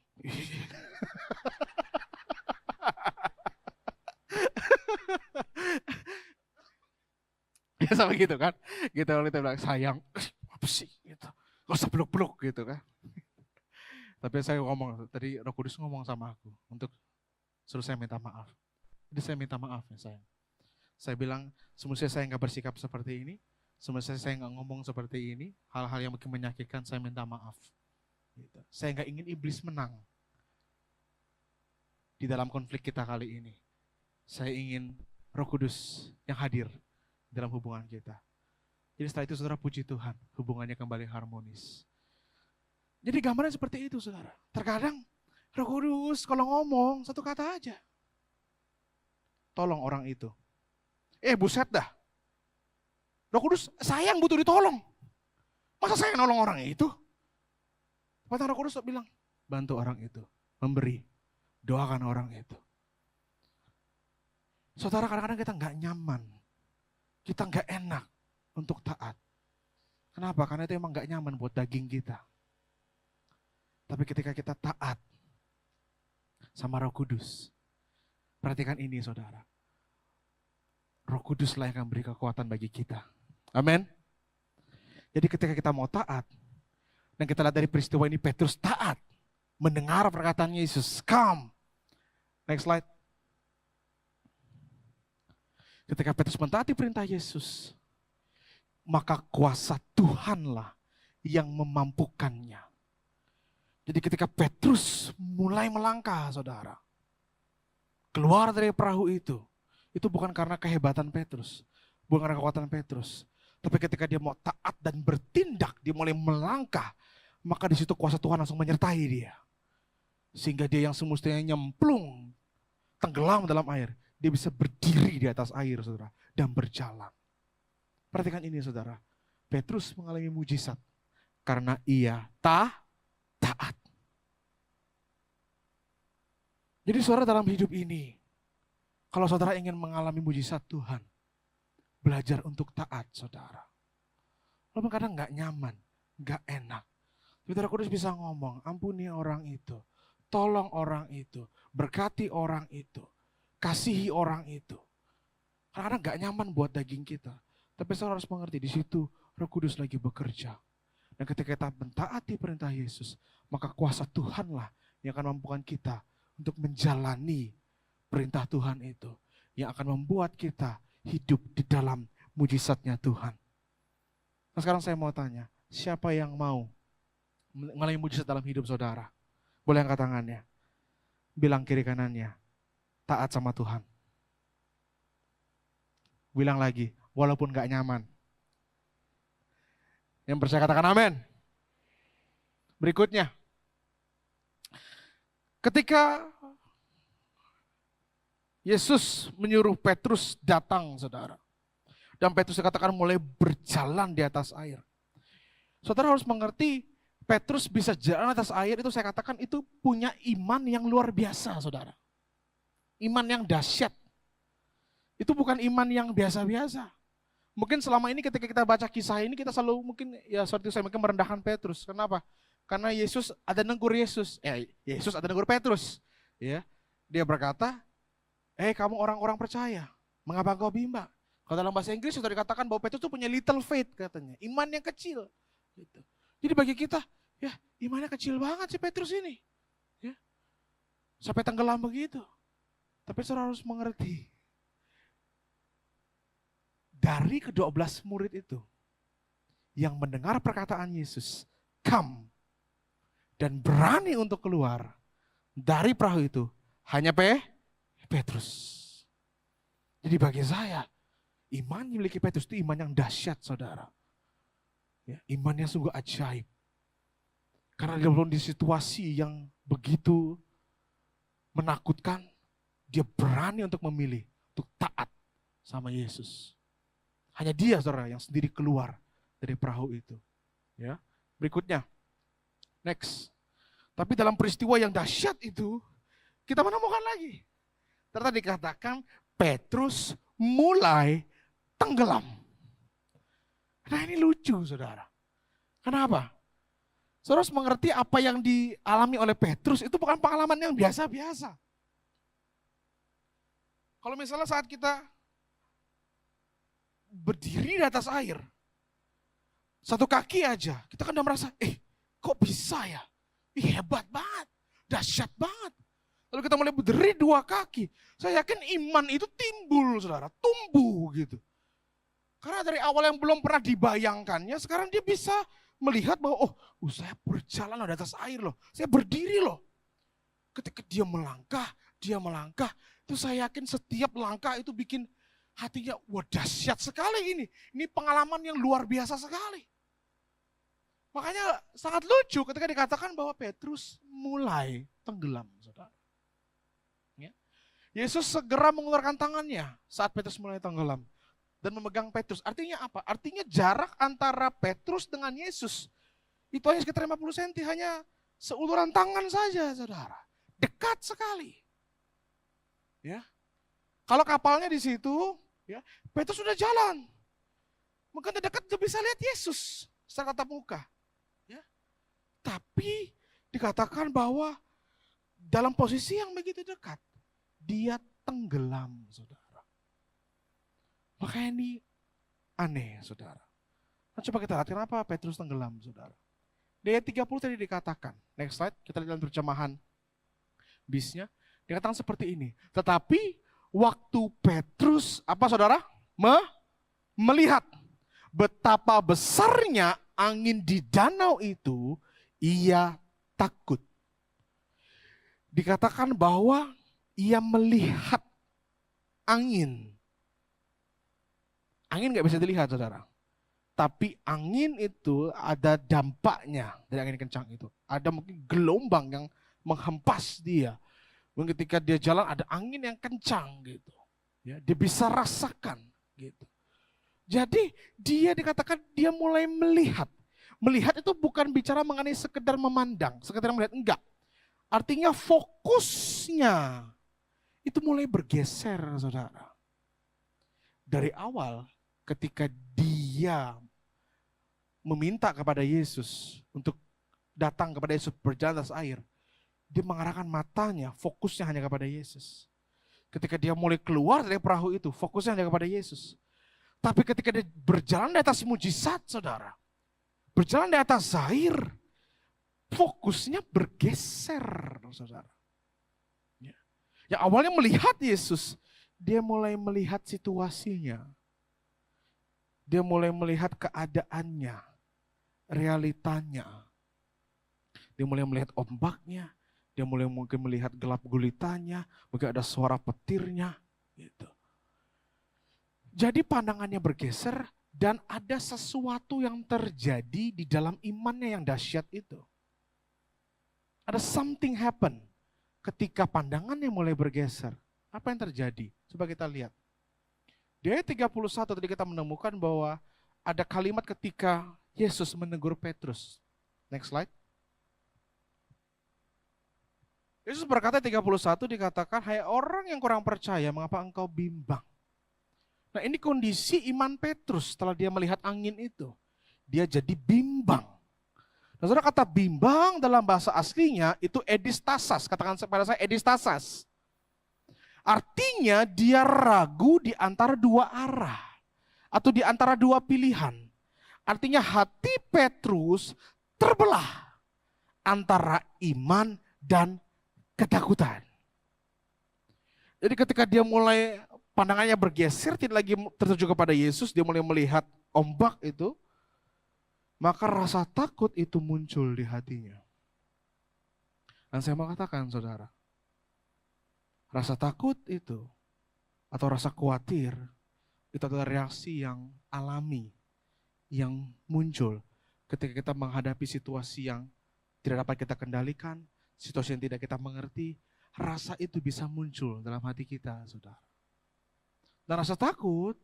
Ya sama gitu kan. Gitu wanita bilang, sayang, apa sih? Gitu. Gak usah peluk-peluk gitu kan. Tapi saya ngomong, tadi Roh Kudus ngomong sama aku untuk suruh saya minta maaf. Jadi saya minta maaf ya sayang. Saya bilang, semestinya saya nggak bersikap seperti ini, semestinya saya nggak ngomong seperti ini, hal-hal yang mungkin menyakitkan saya minta maaf. Gitu. Saya nggak ingin iblis menang di dalam konflik kita kali ini. Saya ingin Roh Kudus yang hadir dalam hubungan kita. Jadi setelah itu saudara puji Tuhan, hubungannya kembali harmonis. Jadi gambarnya seperti itu saudara. Terkadang Roh Kudus kalau ngomong satu kata aja. Tolong orang itu. Buset dah. Roh Kudus sayang butuh ditolong. Masa saya nolong orang itu? Padahal Roh Kudus bilang, bantu orang itu. Memberi. Doakan orang itu. Saudara kadang-kadang kita nggak nyaman. Kita nggak enak untuk taat. Kenapa? Karena itu emang nggak nyaman buat daging kita. Tapi ketika kita taat sama Roh Kudus, perhatikan ini saudara. Roh Kuduslah yang akan beri kekuatan bagi kita. Amin. Jadi ketika kita mau taat, dan kita lihat dari peristiwa ini Petrus taat, mendengar perkataan Yesus, come. Next slide. Ketika Petrus mentaati perintah Yesus, maka kuasa Tuhanlah yang memampukannya. Jadi ketika Petrus mulai melangkah, saudara, keluar dari perahu itu bukan karena kehebatan Petrus, bukan karena kekuatan Petrus. Tapi ketika dia mau taat dan bertindak, dia mulai melangkah, maka di situ kuasa Tuhan langsung menyertai dia. Sehingga dia yang semestinya nyemplung, tenggelam dalam air, dia bisa berdiri di atas air, saudara, dan berjalan. Perhatikan ini, saudara. Petrus mengalami mujizat karena ia taat. Jadi saudara dalam hidup ini, kalau saudara ingin mengalami mujizat Tuhan, belajar untuk taat, saudara. Walaupun kadang gak nyaman, gak enak. Saudara Kudus bisa ngomong, ampuni orang itu, tolong orang itu, berkati orang itu, kasihi orang itu. Kadang-kadang gak nyaman buat daging kita. Tapi saudara harus mengerti, di situ Roh Kudus lagi bekerja. Dan ketika kita mentaati perintah Yesus, maka kuasa Tuhanlah yang akan mampukan kita untuk menjalani perintah Tuhan itu. Yang akan membuat kita hidup di dalam mujizatnya Tuhan. Nah sekarang saya mau tanya, siapa yang mau mengalami mujizat dalam hidup saudara? Boleh angkat tangannya. Bilang kiri kanannya, taat sama Tuhan. Bilang lagi, walaupun gak nyaman. Yang percaya katakan amin. Berikutnya. Ketika Yesus menyuruh Petrus datang, saudara. Dan Petrus dikatakan mulai berjalan di atas air. Saudara harus mengerti, Petrus bisa jalan atas air, itu saya katakan itu punya iman yang luar biasa, saudara. Iman yang dahsyat. Itu bukan iman yang biasa-biasa. Mungkin selama ini ketika kita baca kisah ini, kita selalu mungkin, ya seperti saya mungkin merendahkan Petrus. Kenapa? Karena Yesus ada negur Yesus. Yesus ada negur Petrus. Ya, dia berkata, kamu orang-orang percaya, mengapa engkau bimbang? Kalau dalam bahasa Inggris sudah dikatakan bahwa Petrus itu punya little faith katanya, iman yang kecil. Gitu. Jadi bagi kita, ya imannya kecil banget si Petrus ini. Ya, sampai tenggelam begitu. Tapi saudara harus mengerti, dari ke-12 murid itu, yang mendengar perkataan Yesus, come, dan berani untuk keluar dari perahu itu, hanya Petrus. Jadi bagi saya, iman yang dimiliki Petrus itu iman yang dahsyat, saudara. Ya, iman yang sungguh ajaib. Karena dia belum di situasi yang begitu menakutkan, dia berani untuk memilih, untuk taat sama Yesus. Hanya dia saudara yang sendiri keluar dari perahu itu. Ya, berikutnya, next. Tapi dalam peristiwa yang dahsyat itu, kita menemukan lagi. Ternyata dikatakan Petrus mulai tenggelam. Nah ini lucu saudara. Kenapa? Saudara harus mengerti apa yang dialami oleh Petrus itu bukan pengalaman yang biasa-biasa. Kalau misalnya saat kita berdiri di atas air, satu kaki aja, kita kan udah merasa, kok bisa ya? Hebat banget, dahsyat banget. Lalu kita mulai berdiri dua kaki, saya yakin iman itu timbul saudara, tumbuh gitu. Karena dari awal yang belum pernah dibayangkannya, sekarang dia bisa melihat bahwa, saya berjalan di atas air loh, saya berdiri loh. Ketika dia melangkah, itu saya yakin setiap langkah itu bikin hatinya, wah dahsyat sekali ini. Ini pengalaman yang luar biasa sekali. Makanya sangat lucu ketika dikatakan bahwa Petrus mulai tenggelam, saudara. Ya. Yesus segera mengeluarkan tangannya saat Petrus mulai tenggelam dan memegang Petrus. Artinya apa? Artinya jarak antara Petrus dengan Yesus itu hanya sekitar 50 cm, hanya seuluran tangan saja, saudara. Dekat sekali. Ya. Kalau kapalnya di situ, ya, Petrus sudah jalan. Mungkin dekat dia bisa lihat Yesus secara tatap muka. Ya. Tapi dikatakan bahwa dalam posisi yang begitu dekat, dia tenggelam, saudara. Makanya ini aneh, saudara. Nah, coba kita lihat kenapa Petrus tenggelam, saudara. Di ayat 30 tadi dikatakan, next slide, kita lihat dalam terjemahan bisnya, dikatakan seperti ini. Tetapi waktu Petrus, apa saudara? Melihat betapa besarnya angin di danau itu, ia takut. Dikatakan bahwa ia melihat angin. Angin gak bisa dilihat saudara. Tapi angin itu ada dampaknya dari angin kencang itu. Ada mungkin gelombang yang menghempas dia. Mungkin ketika dia jalan ada angin yang kencang gitu. Ya, dia bisa rasakan gitu. Jadi dia dikatakan dia mulai melihat. Melihat itu bukan bicara mengenai sekedar memandang, sekedar melihat, enggak. Artinya fokusnya itu mulai bergeser saudara. Dari awal ketika dia meminta kepada Yesus untuk datang kepada Yesus berjalan atas air, dia mengarahkan matanya, fokusnya hanya kepada Yesus. Ketika dia mulai keluar dari perahu itu, fokusnya hanya kepada Yesus. Tapi ketika dia berjalan di atas mujizat, saudara, berjalan di atas air, fokusnya bergeser, saudara. Yang awalnya melihat Yesus, dia mulai melihat situasinya. Dia mulai melihat keadaannya, realitanya. Dia mulai melihat ombaknya, dia mulai mungkin melihat gelap gulitannya, mungkin ada suara petirnya. Gitu. Jadi pandangannya bergeser dan ada sesuatu yang terjadi di dalam imannya yang dahsyat itu. Ada something happen ketika pandangannya mulai bergeser. Apa yang terjadi? Coba kita lihat. Di ayat 31 tadi kita menemukan bahwa ada kalimat ketika Yesus menegur Petrus. Next slide. Yesus berkata 31 dikatakan, hai orang yang kurang percaya, mengapa engkau bimbang? Nah ini kondisi iman Petrus setelah dia melihat angin itu. Dia jadi bimbang. Nah saudara, kata bimbang dalam bahasa aslinya itu edistasas. Katakan kepada saya edistasas. Artinya dia ragu di antara dua arah. Atau di antara dua pilihan. Artinya hati Petrus terbelah antara iman dan ketakutan. Jadi ketika dia mulai pandangannya bergeser, tidak lagi tertuju kepada Yesus, dia mulai melihat ombak itu, maka rasa takut itu muncul di hatinya. Dan saya mau katakan saudara, rasa takut itu, atau rasa khawatir, itu adalah reaksi yang alami, yang muncul ketika kita menghadapi situasi yang tidak dapat kita kendalikan, situasi yang tidak kita mengerti. rasa itu bisa muncul dalam hati kita, saudara. Dan rasa takut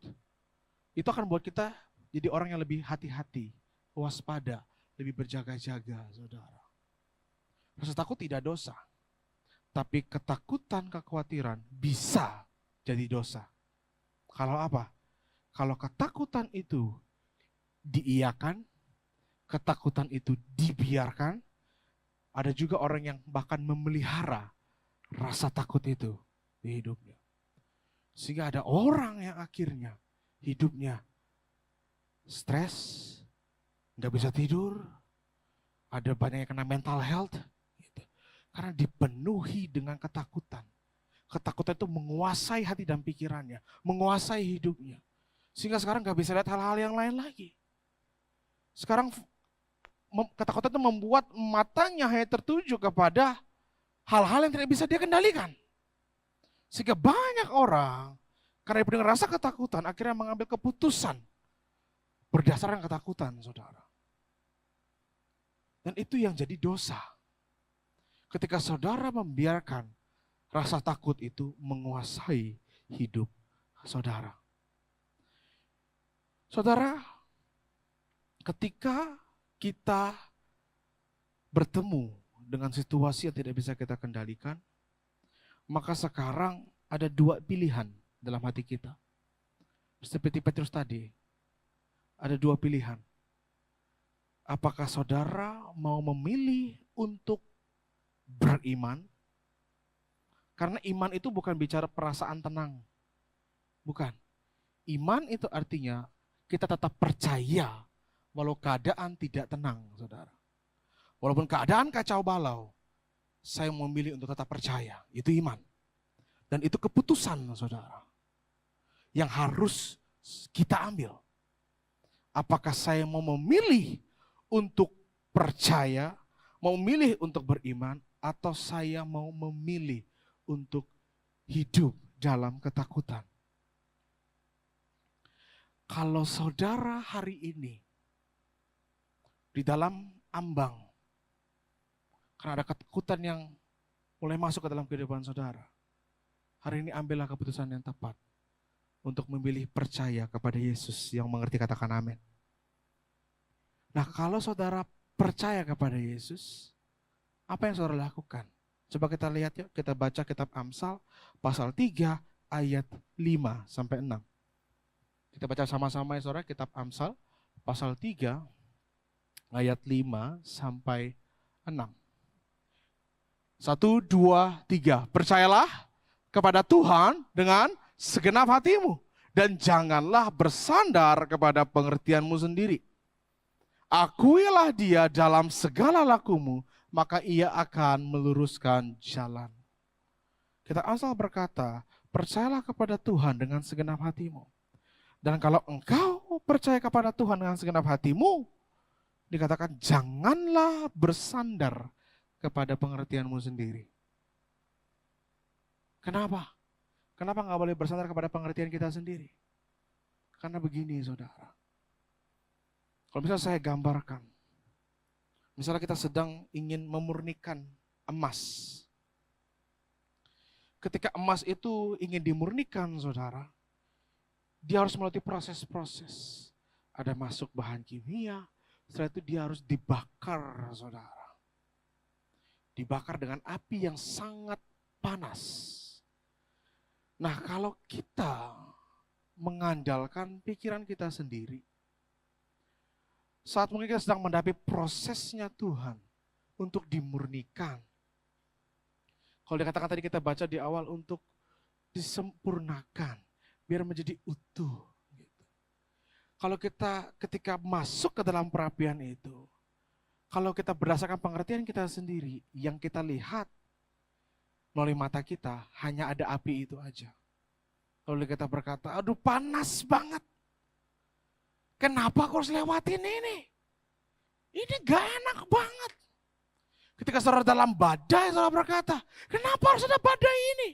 itu akan buat kita jadi orang yang lebih hati-hati, waspada, lebih berjaga-jaga, saudara. Rasa takut tidak dosa, tapi ketakutan, kekhawatiran bisa jadi dosa. Kalau apa? Kalau ketakutan itu diiyakan, ketakutan itu dibiarkan, ada juga orang yang bahkan memelihara rasa takut itu di hidupnya. Sehingga ada orang yang akhirnya hidupnya stres, nggak bisa tidur, ada banyak yang kena mental health, gitu. Karena dipenuhi dengan ketakutan. Ketakutan itu menguasai hati dan pikirannya, menguasai hidupnya. Sehingga sekarang nggak bisa lihat hal-hal yang lain lagi. Sekarang ketakutan itu membuat matanya hanya tertuju kepada hal-hal yang tidak bisa dia kendalikan. Sehingga banyak orang karena dengan rasa ketakutan akhirnya mengambil keputusan berdasarkan ketakutan, saudara. Dan itu yang jadi dosa. Ketika saudara membiarkan rasa takut itu menguasai hidup saudara. Saudara, ketika kita bertemu dengan situasi yang tidak bisa kita kendalikan, maka sekarang ada dua pilihan dalam hati kita. Seperti Petrus tadi, ada dua pilihan. Apakah saudara mau memilih untuk beriman? Karena iman itu bukan bicara perasaan tenang. Bukan. Iman itu artinya kita tetap percaya walau keadaan tidak tenang, saudara. Walaupun keadaan kacau balau, saya memilih untuk tetap percaya. Itu iman. Dan itu keputusan, saudara, yang harus kita ambil. Apakah saya mau memilih untuk percaya, mau memilih untuk beriman, atau saya mau memilih untuk hidup dalam ketakutan? Kalau saudara hari ini di dalam ambang, karena ada ketakutan yang mulai masuk ke dalam kehidupan saudara, hari ini ambillah keputusan yang tepat untuk memilih percaya kepada Yesus yang mengerti, katakan amin. Nah, kalau saudara percaya kepada Yesus, apa yang saudara lakukan? Coba kita lihat yuk, kita baca kitab Amsal pasal 3 ayat 5 sampai 6. Kita baca sama-sama ya saudara, kitab Amsal pasal 3 ayat 5 sampai 6. 1, 2, 3. Percayalah kepada Tuhan dengan segenap hatimu dan janganlah bersandar kepada pengertianmu sendiri. Akuilah dia dalam segala lakumu, maka ia akan meluruskan jalan. Kitab Amsal berkata, percayalah kepada Tuhan dengan segenap hatimu. Dan kalau engkau percaya kepada Tuhan dengan segenap hatimu, dikatakan janganlah bersandar kepada pengertianmu sendiri. Kenapa? Kenapa nggak boleh bersandar kepada pengertian kita sendiri? Karena begini saudara. Kalau misalnya saya gambarkan, misalnya kita sedang ingin memurnikan emas. Ketika emas itu ingin dimurnikan saudara, dia harus melalui proses-proses. Ada masuk bahan kimia, setelah itu dia harus dibakar, saudara. Dibakar dengan api yang sangat panas. Nah, kalau kita mengandalkan pikiran kita sendiri, saat mungkin kita sedang menghadapi prosesnya Tuhan untuk dimurnikan. Kalau dikatakan tadi kita baca di awal untuk disempurnakan, biar menjadi utuh. Gitu. Kalau kita ketika masuk ke dalam perapian itu, kalau kita berdasarkan pengertian kita sendiri, yang kita lihat melalui mata kita hanya ada api itu aja. Lalu kita berkata, aduh panas banget. Kenapa aku harus lewatin ini? Ini gak enak banget. Ketika saudara dalam badai, saudara berkata, kenapa harus ada badai ini?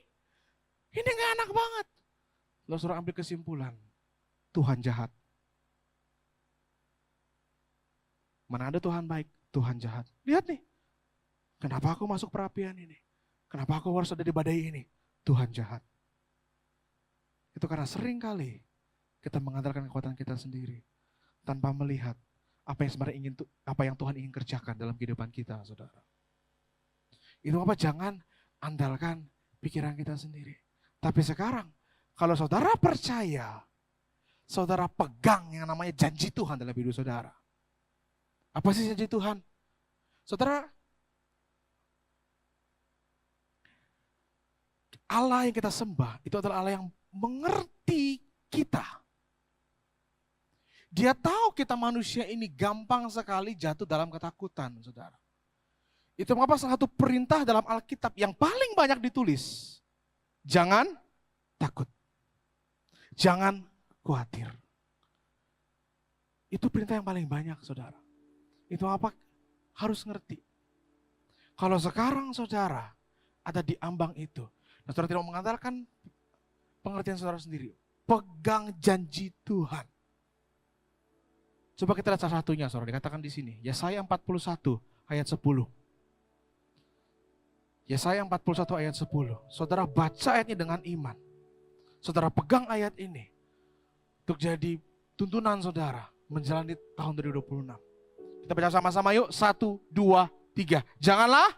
Ini gak enak banget. Lalu saudara ambil kesimpulan, Tuhan jahat. Mana ada Tuhan baik, Tuhan jahat. Lihat nih, kenapa aku masuk perapian ini? Kenapa aku harus ada di badai ini? Tuhan jahat. Itu karena sering kali kita mengandalkan kekuatan kita sendiri tanpa melihat apa yang Tuhan ingin kerjakan dalam kehidupan kita, saudara. Itu apa? Jangan andalkan pikiran kita sendiri. Tapi sekarang, kalau saudara percaya, saudara pegang yang namanya janji Tuhan dalam hidup saudara. Apa sih janji Tuhan? Saudara, Allah yang kita sembah itu adalah Allah yang mengerti kita. Dia tahu kita manusia ini gampang sekali jatuh dalam ketakutan, saudara. Itu mengapa salah satu perintah dalam Alkitab yang paling banyak ditulis. Jangan takut. Jangan khawatir. Itu perintah yang paling banyak, saudara. Itu apa? Harus ngerti. Kalau sekarang saudara ada di ambang itu, nah saudara tidak mengandalkan pengertian saudara sendiri. Pegang janji Tuhan. Coba kita lihat salah satunya, saudara, dikatakan di sini. Yesaya 41 ayat 10. Yesaya 41 ayat 10. Saudara baca ayatnya dengan iman. Saudara pegang ayat ini untuk jadi tuntunan saudara menjalani tahun 2026. Kita baca sama-sama yuk. 1, 2, 3. Janganlah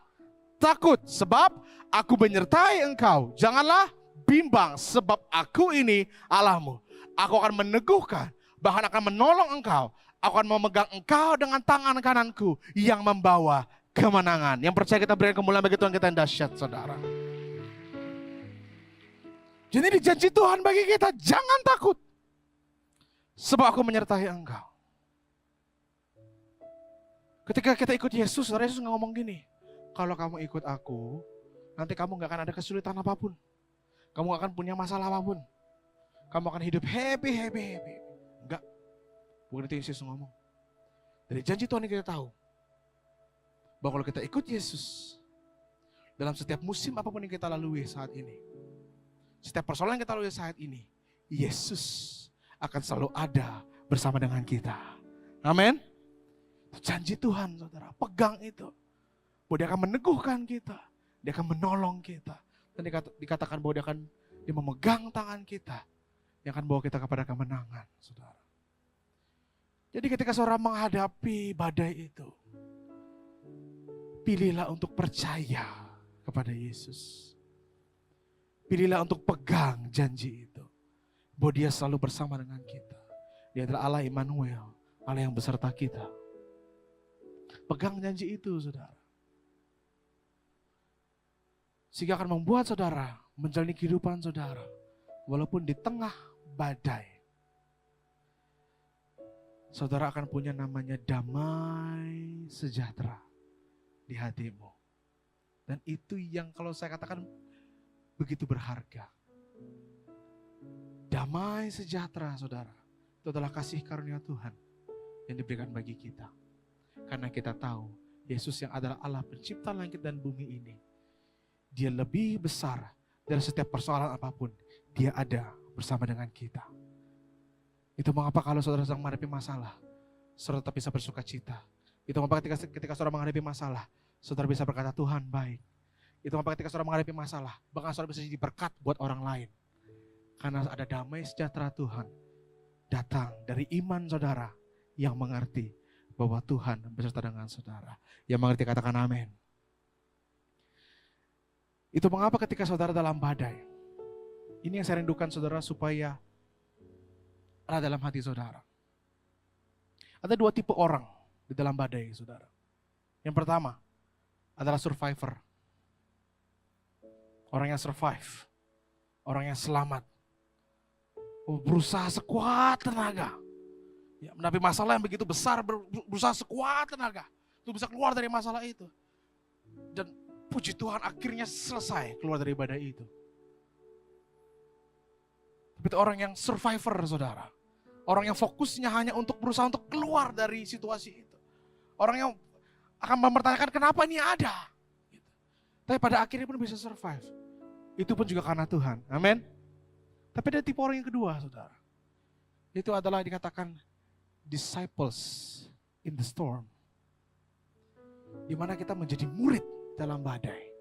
takut sebab aku menyertai engkau. Janganlah bimbang sebab aku ini Allahmu. Aku akan meneguhkan, bahkan akan menolong engkau. Aku akan memegang engkau dengan tangan kananku yang membawa kemenangan. Yang percaya kita berikan kemuliaan bagi Tuhan kita yang dahsyat, saudara. Jadi ini janji Tuhan bagi kita, jangan takut. Sebab aku menyertai engkau. Ketika kita ikut Yesus, saudara, Yesus ngomong gini. Kalau kamu ikut aku, nanti kamu gak akan ada kesulitan apapun. Kamu gak akan punya masalah apapun. Kamu akan hidup happy. Enggak. Bukan itu Yesus ngomong. Dari janji Tuhan yang kita tahu. Bahwa kalau kita ikut Yesus, dalam setiap musim apapun yang kita lalui saat ini, setiap persoalan yang kita lalui saat ini, Yesus akan selalu ada bersama dengan kita. Amin. Janji Tuhan, saudara, pegang itu. Bahwa dia akan meneguhkan kita, dia akan menolong kita. Dan dikatakan bahwa dia memegang tangan kita, yang akan bawa kita kepada kemenangan, saudara. Jadi ketika seorang menghadapi badai itu, pilihlah untuk percaya kepada Yesus. Pilihlah untuk pegang janji itu. Bahwa dia selalu bersama dengan kita. Dia adalah Allah Immanuel, Allah yang beserta kita. Pegang janji itu, saudara. Sehingga akan membuat saudara menjalani kehidupan saudara. Walaupun di tengah badai. Saudara akan punya namanya damai sejahtera di hatimu. Dan itu yang kalau saya katakan begitu berharga. Damai sejahtera, saudara. Itu adalah kasih karunia Tuhan yang diberikan bagi kita. Karena kita tahu Yesus yang adalah Allah pencipta langit dan bumi ini. Dia lebih besar dari setiap persoalan apapun. Dia ada bersama dengan kita. Itu mengapa kalau saudara sedang menghadapi masalah, saudara tetap bisa bersuka cita. Itu mengapa ketika saudara menghadapi masalah, saudara bisa berkata Tuhan baik. Itu mengapa ketika saudara menghadapi masalah, bahkan saudara bisa jadi berkat buat orang lain. Karena ada damai sejahtera Tuhan datang dari iman saudara yang mengerti bahwa Tuhan beserta dengan saudara. Yang mengerti katakan amin. Itu mengapa ketika saudara dalam badai, ini yang saya rindukan saudara supaya ada dalam hati saudara. Ada dua tipe orang di dalam badai saudara. Yang pertama adalah survivor. Orang yang survive. Orang yang selamat. Berusaha sekuat tenaga. Ya, menghadapi masalah yang begitu besar, berusaha sekuat tenaga. Untuk bisa keluar dari masalah itu. Dan puji Tuhan akhirnya selesai keluar dari badai itu. Itu orang yang survivor saudara. Orang yang fokusnya hanya untuk berusaha untuk keluar dari situasi itu. Orang yang akan mempertanyakan kenapa ini ada. Tapi pada akhirnya pun bisa survive. Itu pun juga karena Tuhan. Amin. Tapi ada tipe orang yang kedua saudara. Itu adalah dikatakan disciples in the storm. Di mana kita menjadi murid dalam badai.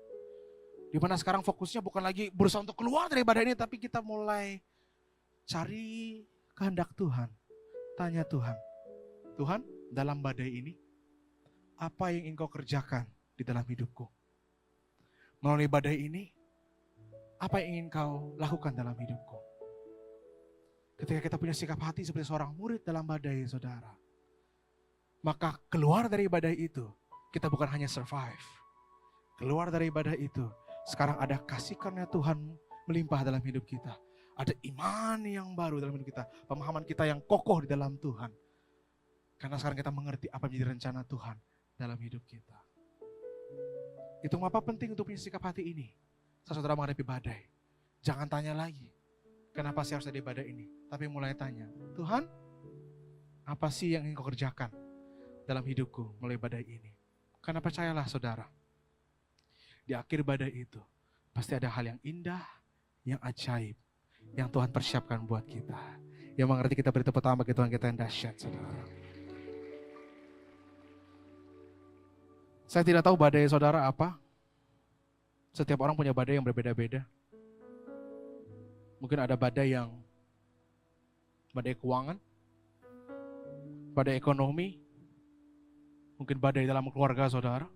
Dimana sekarang fokusnya bukan lagi berusaha untuk keluar dari badai ini, tapi kita mulai cari kehendak Tuhan. Tanya Tuhan, Tuhan dalam badai ini, apa yang Engkau kerjakan di dalam hidupku? Melalui badai ini, apa yang ingin Kau lakukan dalam hidupku? Ketika kita punya sikap hati seperti seorang murid dalam badai, saudara, maka keluar dari badai itu, kita bukan hanya survive. Keluar dari badai itu, sekarang ada kasih karunia Tuhan melimpah dalam hidup kita. Ada iman yang baru dalam hidup kita. Pemahaman kita yang kokoh di dalam Tuhan. Karena sekarang kita mengerti apa menjadi rencana Tuhan dalam hidup kita. Itu mengapa penting untuk punya sikap hati ini. Saat saudara menghadapi badai, jangan tanya lagi, kenapa sih harus ada badai ini? Tapi mulai tanya, Tuhan, apa sih yang ingin Kau kerjakan dalam hidupku melalui badai ini? Karena percayalah saudara, di akhir badai itu, pasti ada hal yang indah, yang ajaib, yang Tuhan persiapkan buat kita. Yang mengerti kita beri tepuk tangan bagi Tuhan kita yang dahsyat, saudara. Saya tidak tahu badai saudara apa. Setiap orang punya badai yang berbeda-beda. Mungkin ada badai keuangan, badai ekonomi, mungkin badai dalam keluarga saudara,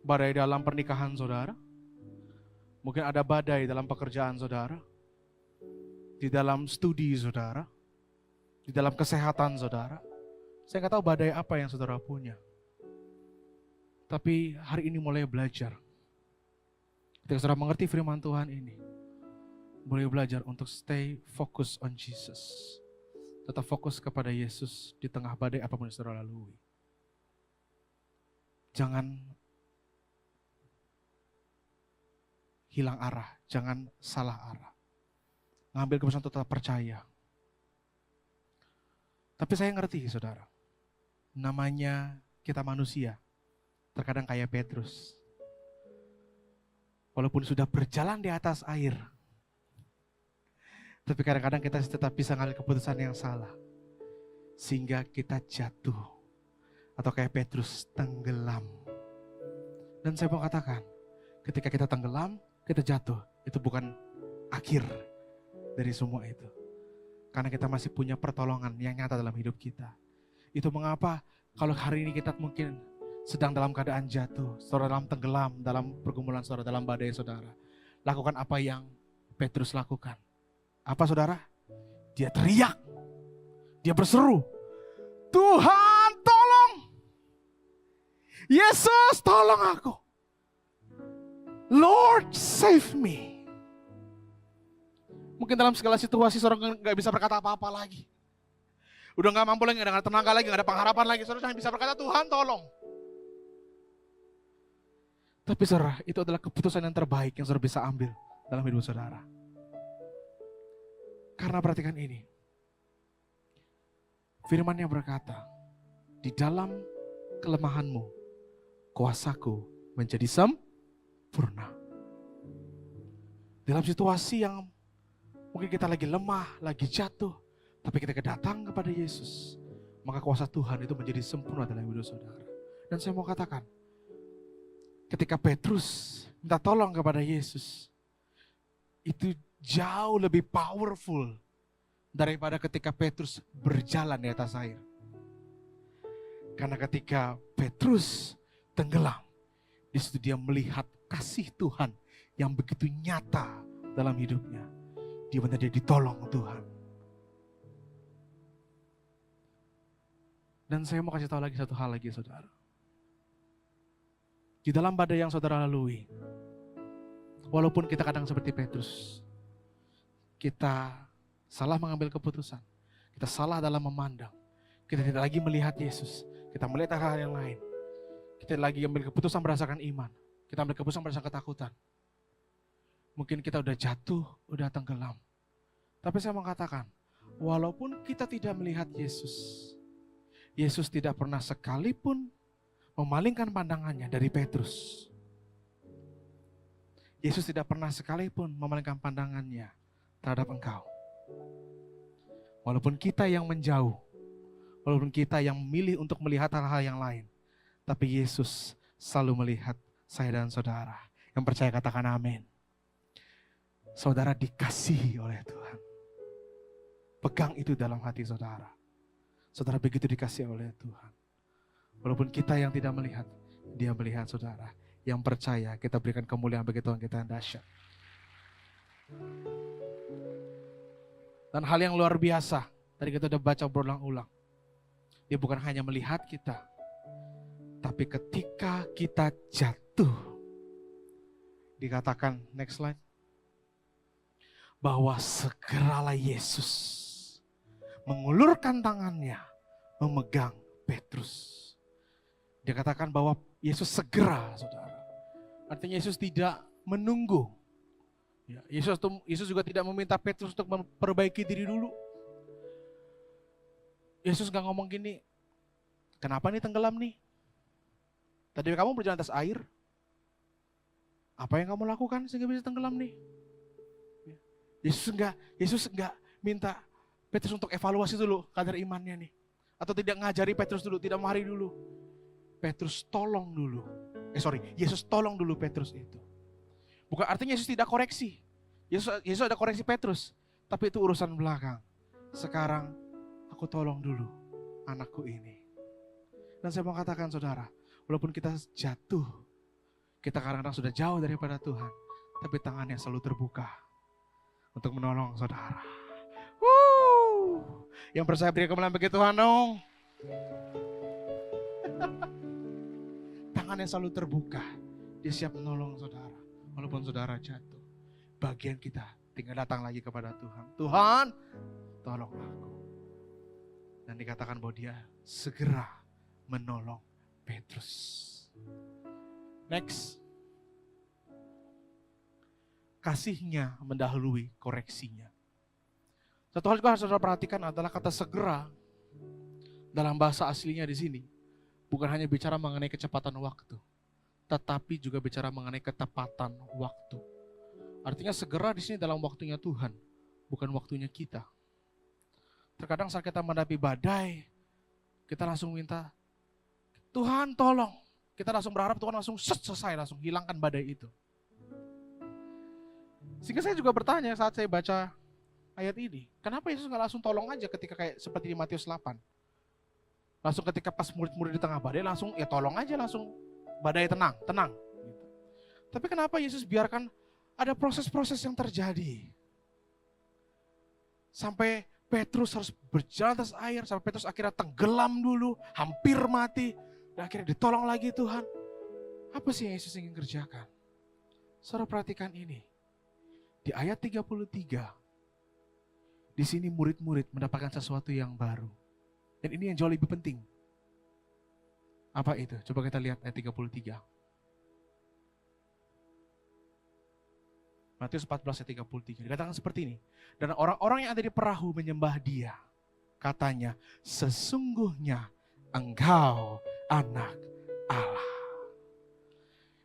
badai dalam pernikahan saudara, mungkin ada badai dalam pekerjaan saudara, di dalam studi saudara, di dalam kesehatan saudara. Saya nggak tahu badai apa yang saudara punya. Tapi hari ini mulai belajar. Ketika saudara mengerti firman Tuhan ini, mulai belajar untuk stay focus on Jesus. Tetap fokus kepada Yesus di tengah badai apapun yang saudara lalui. Jangan hilang arah, jangan salah arah. Ngambil keputusan untuk tetap percaya. Tapi saya ngerti saudara, namanya kita manusia, terkadang kayak Petrus. Walaupun sudah berjalan di atas air, tapi kadang-kadang kita tetap bisa ngambil keputusan yang salah. Sehingga kita jatuh. Atau kayak Petrus, tenggelam. Dan saya mau katakan, ketika kita tenggelam, kita jatuh. Itu bukan akhir dari semua itu. Karena kita masih punya pertolongan yang nyata dalam hidup kita. Itu mengapa kalau hari ini kita mungkin sedang dalam keadaan jatuh, saudara dalam tenggelam, dalam pergumulan saudara, dalam badai saudara. Lakukan apa yang Petrus lakukan. Apa saudara? Dia teriak. Dia berseru. Tuhan tolong. Yesus tolong aku. Lord save me. Mungkin dalam segala situasi saudara gak bisa berkata apa-apa lagi. Udah gak mampu lagi, gak ada tenaga lagi, gak ada pengharapan lagi. Saudara hanya bisa berkata Tuhan tolong. Tapi saudara, itu adalah keputusan yang terbaik yang saudara bisa ambil dalam hidup saudara. Karena perhatikan ini. Firman-Nya berkata, di dalam kelemahanmu, kuasaku menjadi sempurna. Dalam situasi yang mungkin kita lagi lemah, lagi jatuh, tapi kita datang kepada Yesus, maka kuasa Tuhan itu menjadi sempurna dalam hidup saudara. Dan saya mau katakan, ketika Petrus minta tolong kepada Yesus, itu jauh lebih powerful daripada ketika Petrus berjalan di atas air. Karena ketika Petrus tenggelam, di situ dia melihat kasih Tuhan yang begitu nyata dalam hidupnya. Dia benar-benar ditolong Tuhan. Dan saya mau kasih tahu lagi satu hal lagi saudara. Di dalam badai yang saudara lalui, walaupun kita kadang seperti Petrus, kita salah mengambil keputusan, kita salah dalam memandang, kita tidak lagi melihat Yesus, kita melihat hal-hal yang lain, kita lagi ambil keputusan berdasarkan iman, kita ambil keputusan berdasarkan ketakutan. Mungkin kita udah jatuh, udah tenggelam. Tapi saya mau katakan, walaupun kita tidak melihat Yesus, Yesus tidak pernah sekalipun memalingkan pandangannya dari Petrus. Yesus tidak pernah sekalipun memalingkan pandangannya terhadap engkau. Walaupun kita yang menjauh, walaupun kita yang memilih untuk melihat hal-hal yang lain, tapi Yesus selalu melihat saya dan saudara Yang percaya katakan amin. Saudara dikasihi oleh Tuhan. Pegang itu dalam hati saudara. Saudara begitu dikasihi oleh Tuhan. Walaupun kita yang tidak melihat, Dia melihat saudara. Yang percaya kita berikan kemuliaan bagi Tuhan kita yang dahsyat. Dan hal yang luar biasa, tadi kita udah baca berulang-ulang. Dia bukan hanya melihat kita, tapi ketika kita jatuh, dikatakan, next slide, bahwa segeralah Yesus mengulurkan tangannya, memegang Petrus. Dia katakan bahwa Yesus segera, saudara. Artinya Yesus tidak menunggu. Ya, Yesus juga tidak meminta Petrus untuk memperbaiki diri dulu. Yesus gak ngomong gini, kenapa nih tenggelam nih? Tadi kamu berjalan atas air. Apa yang kamu lakukan sehingga bisa tenggelam nih? Yesus enggak minta Petrus untuk evaluasi dulu kadar imannya nih. Atau tidak ngajari Petrus dulu, tidak mari dulu. Petrus tolong dulu. Yesus tolong dulu Petrus itu. Bukan artinya Yesus tidak koreksi. Yesus ada koreksi Petrus. Tapi itu urusan belakang. Sekarang aku tolong dulu anakku ini. Dan saya mau katakan saudara, walaupun kita jatuh, kita kadang-kadang sudah jauh daripada Tuhan, tapi tangannya selalu terbuka untuk menolong saudara. Yang percaya beri kemuliaan bagi Tuhan dong. Tangannya selalu terbuka. Dia siap menolong saudara. Walaupun saudara jatuh. Bagian kita tinggal datang lagi kepada Tuhan. Tuhan, tolong aku. Dan dikatakan bahwa dia segera menolong Petrus. Next. Kasihnya mendahului koreksinya. Satu hal juga harus saudara perhatikan adalah kata segera dalam bahasa aslinya di sini. Bukan hanya bicara mengenai kecepatan waktu, tetapi juga bicara mengenai ketepatan waktu. Artinya segera di sini dalam waktunya Tuhan, bukan waktunya kita. Terkadang saat kita menghadapi badai, kita langsung minta, Tuhan tolong. Kita langsung berharap Tuhan langsung selesai, langsung hilangkan badai itu. Sehingga saya juga bertanya saat saya baca ayat ini, kenapa Yesus nggak langsung tolong aja ketika kayak seperti di Matius 8? Langsung ketika pas murid-murid di tengah badai, langsung ya tolong aja langsung badai tenang. Gitu. Tapi kenapa Yesus biarkan ada proses-proses yang terjadi? Sampai Petrus harus berjalan atas air, sampai Petrus akhirnya tenggelam dulu, hampir mati, dan akhirnya ditolong lagi Tuhan. Apa sih yang Yesus ingin kerjakan? Saudara perhatikan ini. Di ayat 33, di sini murid-murid mendapatkan sesuatu yang baru. Dan ini yang jauh lebih penting. Apa itu? Coba kita lihat ayat 33. Matius 14 ayat 33. Dikatakan seperti ini. Dan orang-orang yang ada di perahu menyembah Dia. Katanya, sesungguhnya engkau anak Allah.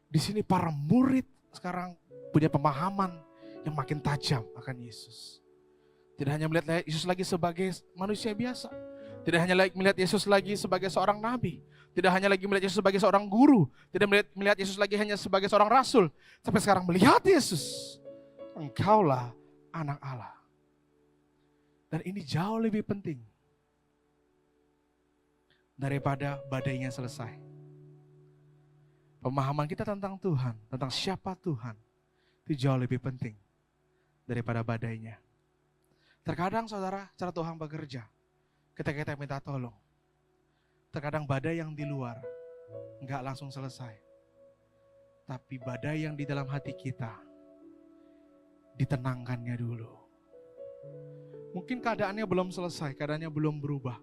Di sini para murid sekarang punya pemahaman yang makin tajam akan Yesus. Tidak hanya melihat Yesus lagi sebagai manusia biasa. Tidak hanya lagi melihat Yesus lagi sebagai seorang nabi. Tidak hanya lagi melihat Yesus sebagai seorang guru. Tidak melihat Yesus lagi hanya sebagai seorang rasul. Sampai sekarang melihat Yesus. Engkaulah anak Allah. Dan ini jauh lebih penting daripada badainya selesai. Pemahaman kita tentang Tuhan, tentang siapa Tuhan, itu jauh lebih penting daripada badainya. Terkadang saudara, cara Tuhan bekerja, ketika kita minta tolong, terkadang badai yang di luar enggak langsung selesai. Tapi badai yang di dalam hati kita, ditenangkannya dulu. Mungkin keadaannya belum selesai, keadaannya belum berubah.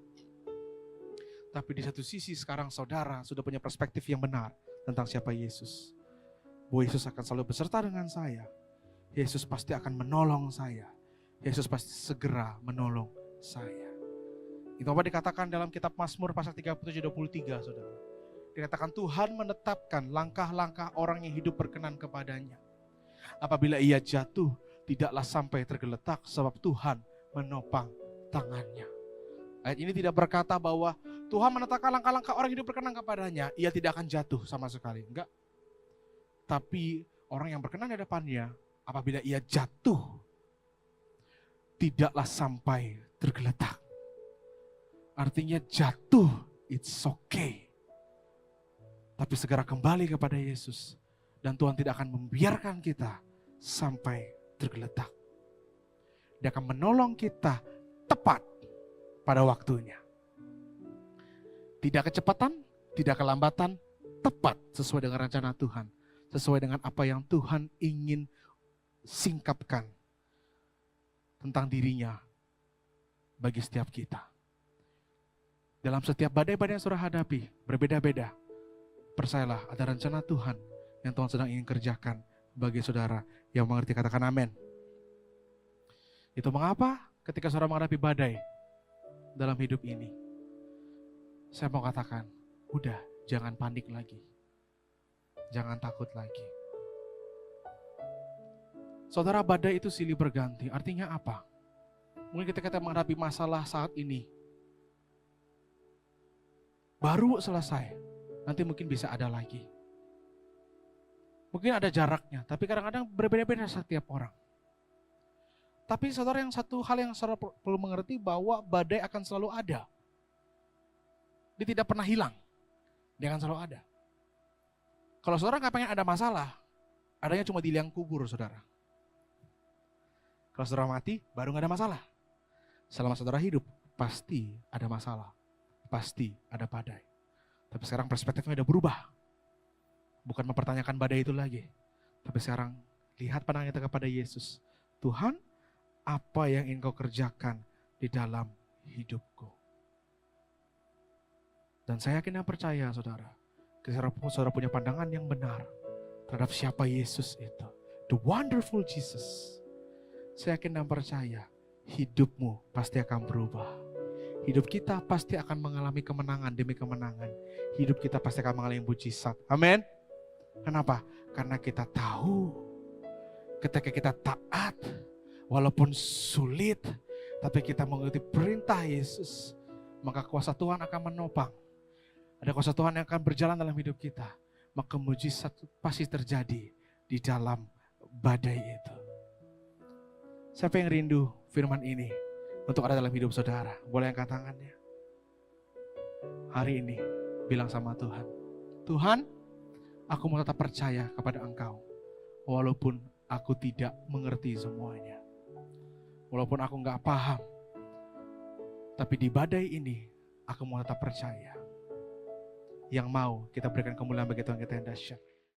Tapi di satu sisi sekarang saudara sudah punya perspektif yang benar tentang siapa Yesus. Bahwa Yesus akan selalu beserta dengan saya. Yesus pasti akan menolong saya. Yesus pasti segera menolong saya. Itu apa dikatakan dalam kitab Mazmur pasal 37-23, saudara. Dikatakan Tuhan menetapkan langkah-langkah orang yang hidup berkenan kepadanya. Apabila ia jatuh, tidaklah sampai tergeletak sebab Tuhan menopang tangannya. Ayat ini tidak berkata bahwa Tuhan menetapkan langkah-langkah orang hidup berkenan kepadanya, ia tidak akan jatuh sama sekali. Enggak. Tapi orang yang berkenan di hadapannya, apabila ia jatuh, tidaklah sampai tergeletak. Artinya jatuh, it's okay. Tapi segera kembali kepada Yesus. Dan Tuhan tidak akan membiarkan kita sampai tergeletak. Dia akan menolong kita tepat pada waktunya. Tidak kecepatan, tidak kelambatan, tepat sesuai dengan rencana Tuhan. Sesuai dengan apa yang Tuhan ingin singkapkan tentang dirinya bagi setiap kita. Dalam setiap badai-badai yang saudara hadapi, berbeda-beda. Percayalah ada rencana Tuhan yang Tuhan sedang ingin kerjakan bagi saudara yang mengerti, katakan amin. Itu mengapa ketika saudara menghadapi badai dalam hidup ini, saya mau katakan, udah jangan panik lagi. Jangan takut lagi. Saudara, badai itu silih berganti. Artinya apa? Mungkin ketika kita menghadapi masalah saat ini, baru selesai, nanti mungkin bisa ada lagi. Mungkin ada jaraknya, tapi kadang-kadang berbeda-beda setiap orang. Tapi saudara, yang satu hal yang saudara perlu mengerti bahwa badai akan selalu ada. Dia tidak pernah hilang. Dia akan selalu ada. Kalau saudara nggak pengen ada masalah, adanya cuma di liang kubur saudara. Kalau saudara mati, baru nggak ada masalah. Selama saudara hidup, pasti ada masalah. Pasti ada badai. Tapi sekarang perspektifnya udah berubah. Bukan mempertanyakan badai itu lagi. Tapi sekarang lihat pandangan kita kepada Yesus. Tuhan, apa yang ingin kau kerjakan di dalam hidupku? Dan saya yakin dan percaya saudara, saudara punya pandangan yang benar terhadap siapa Yesus itu. The wonderful Jesus. Saya yakin dan percaya hidupmu pasti akan berubah. Hidup kita pasti akan mengalami kemenangan demi kemenangan. Hidup kita pasti akan mengalami mujizat. Amin. Kenapa? Karena kita tahu ketika kita taat, walaupun sulit, tapi kita mengikuti perintah Yesus, maka kuasa Tuhan akan menopang. Ada kuasa Tuhan yang akan berjalan dalam hidup kita. Maka mujizat pasti terjadi di dalam badai itu. Siapa yang rindu firman ini untuk ada dalam hidup saudara? Boleh angkat tangannya. Hari ini bilang sama Tuhan, Tuhan, aku mau tetap percaya kepada Engkau. Walaupun aku tidak mengerti semuanya. Walaupun aku gak paham. Tapi di badai ini, aku mau tetap percaya. Yang mau kita berikan kemuliaan bagi Tuhan kita yang dahsyat.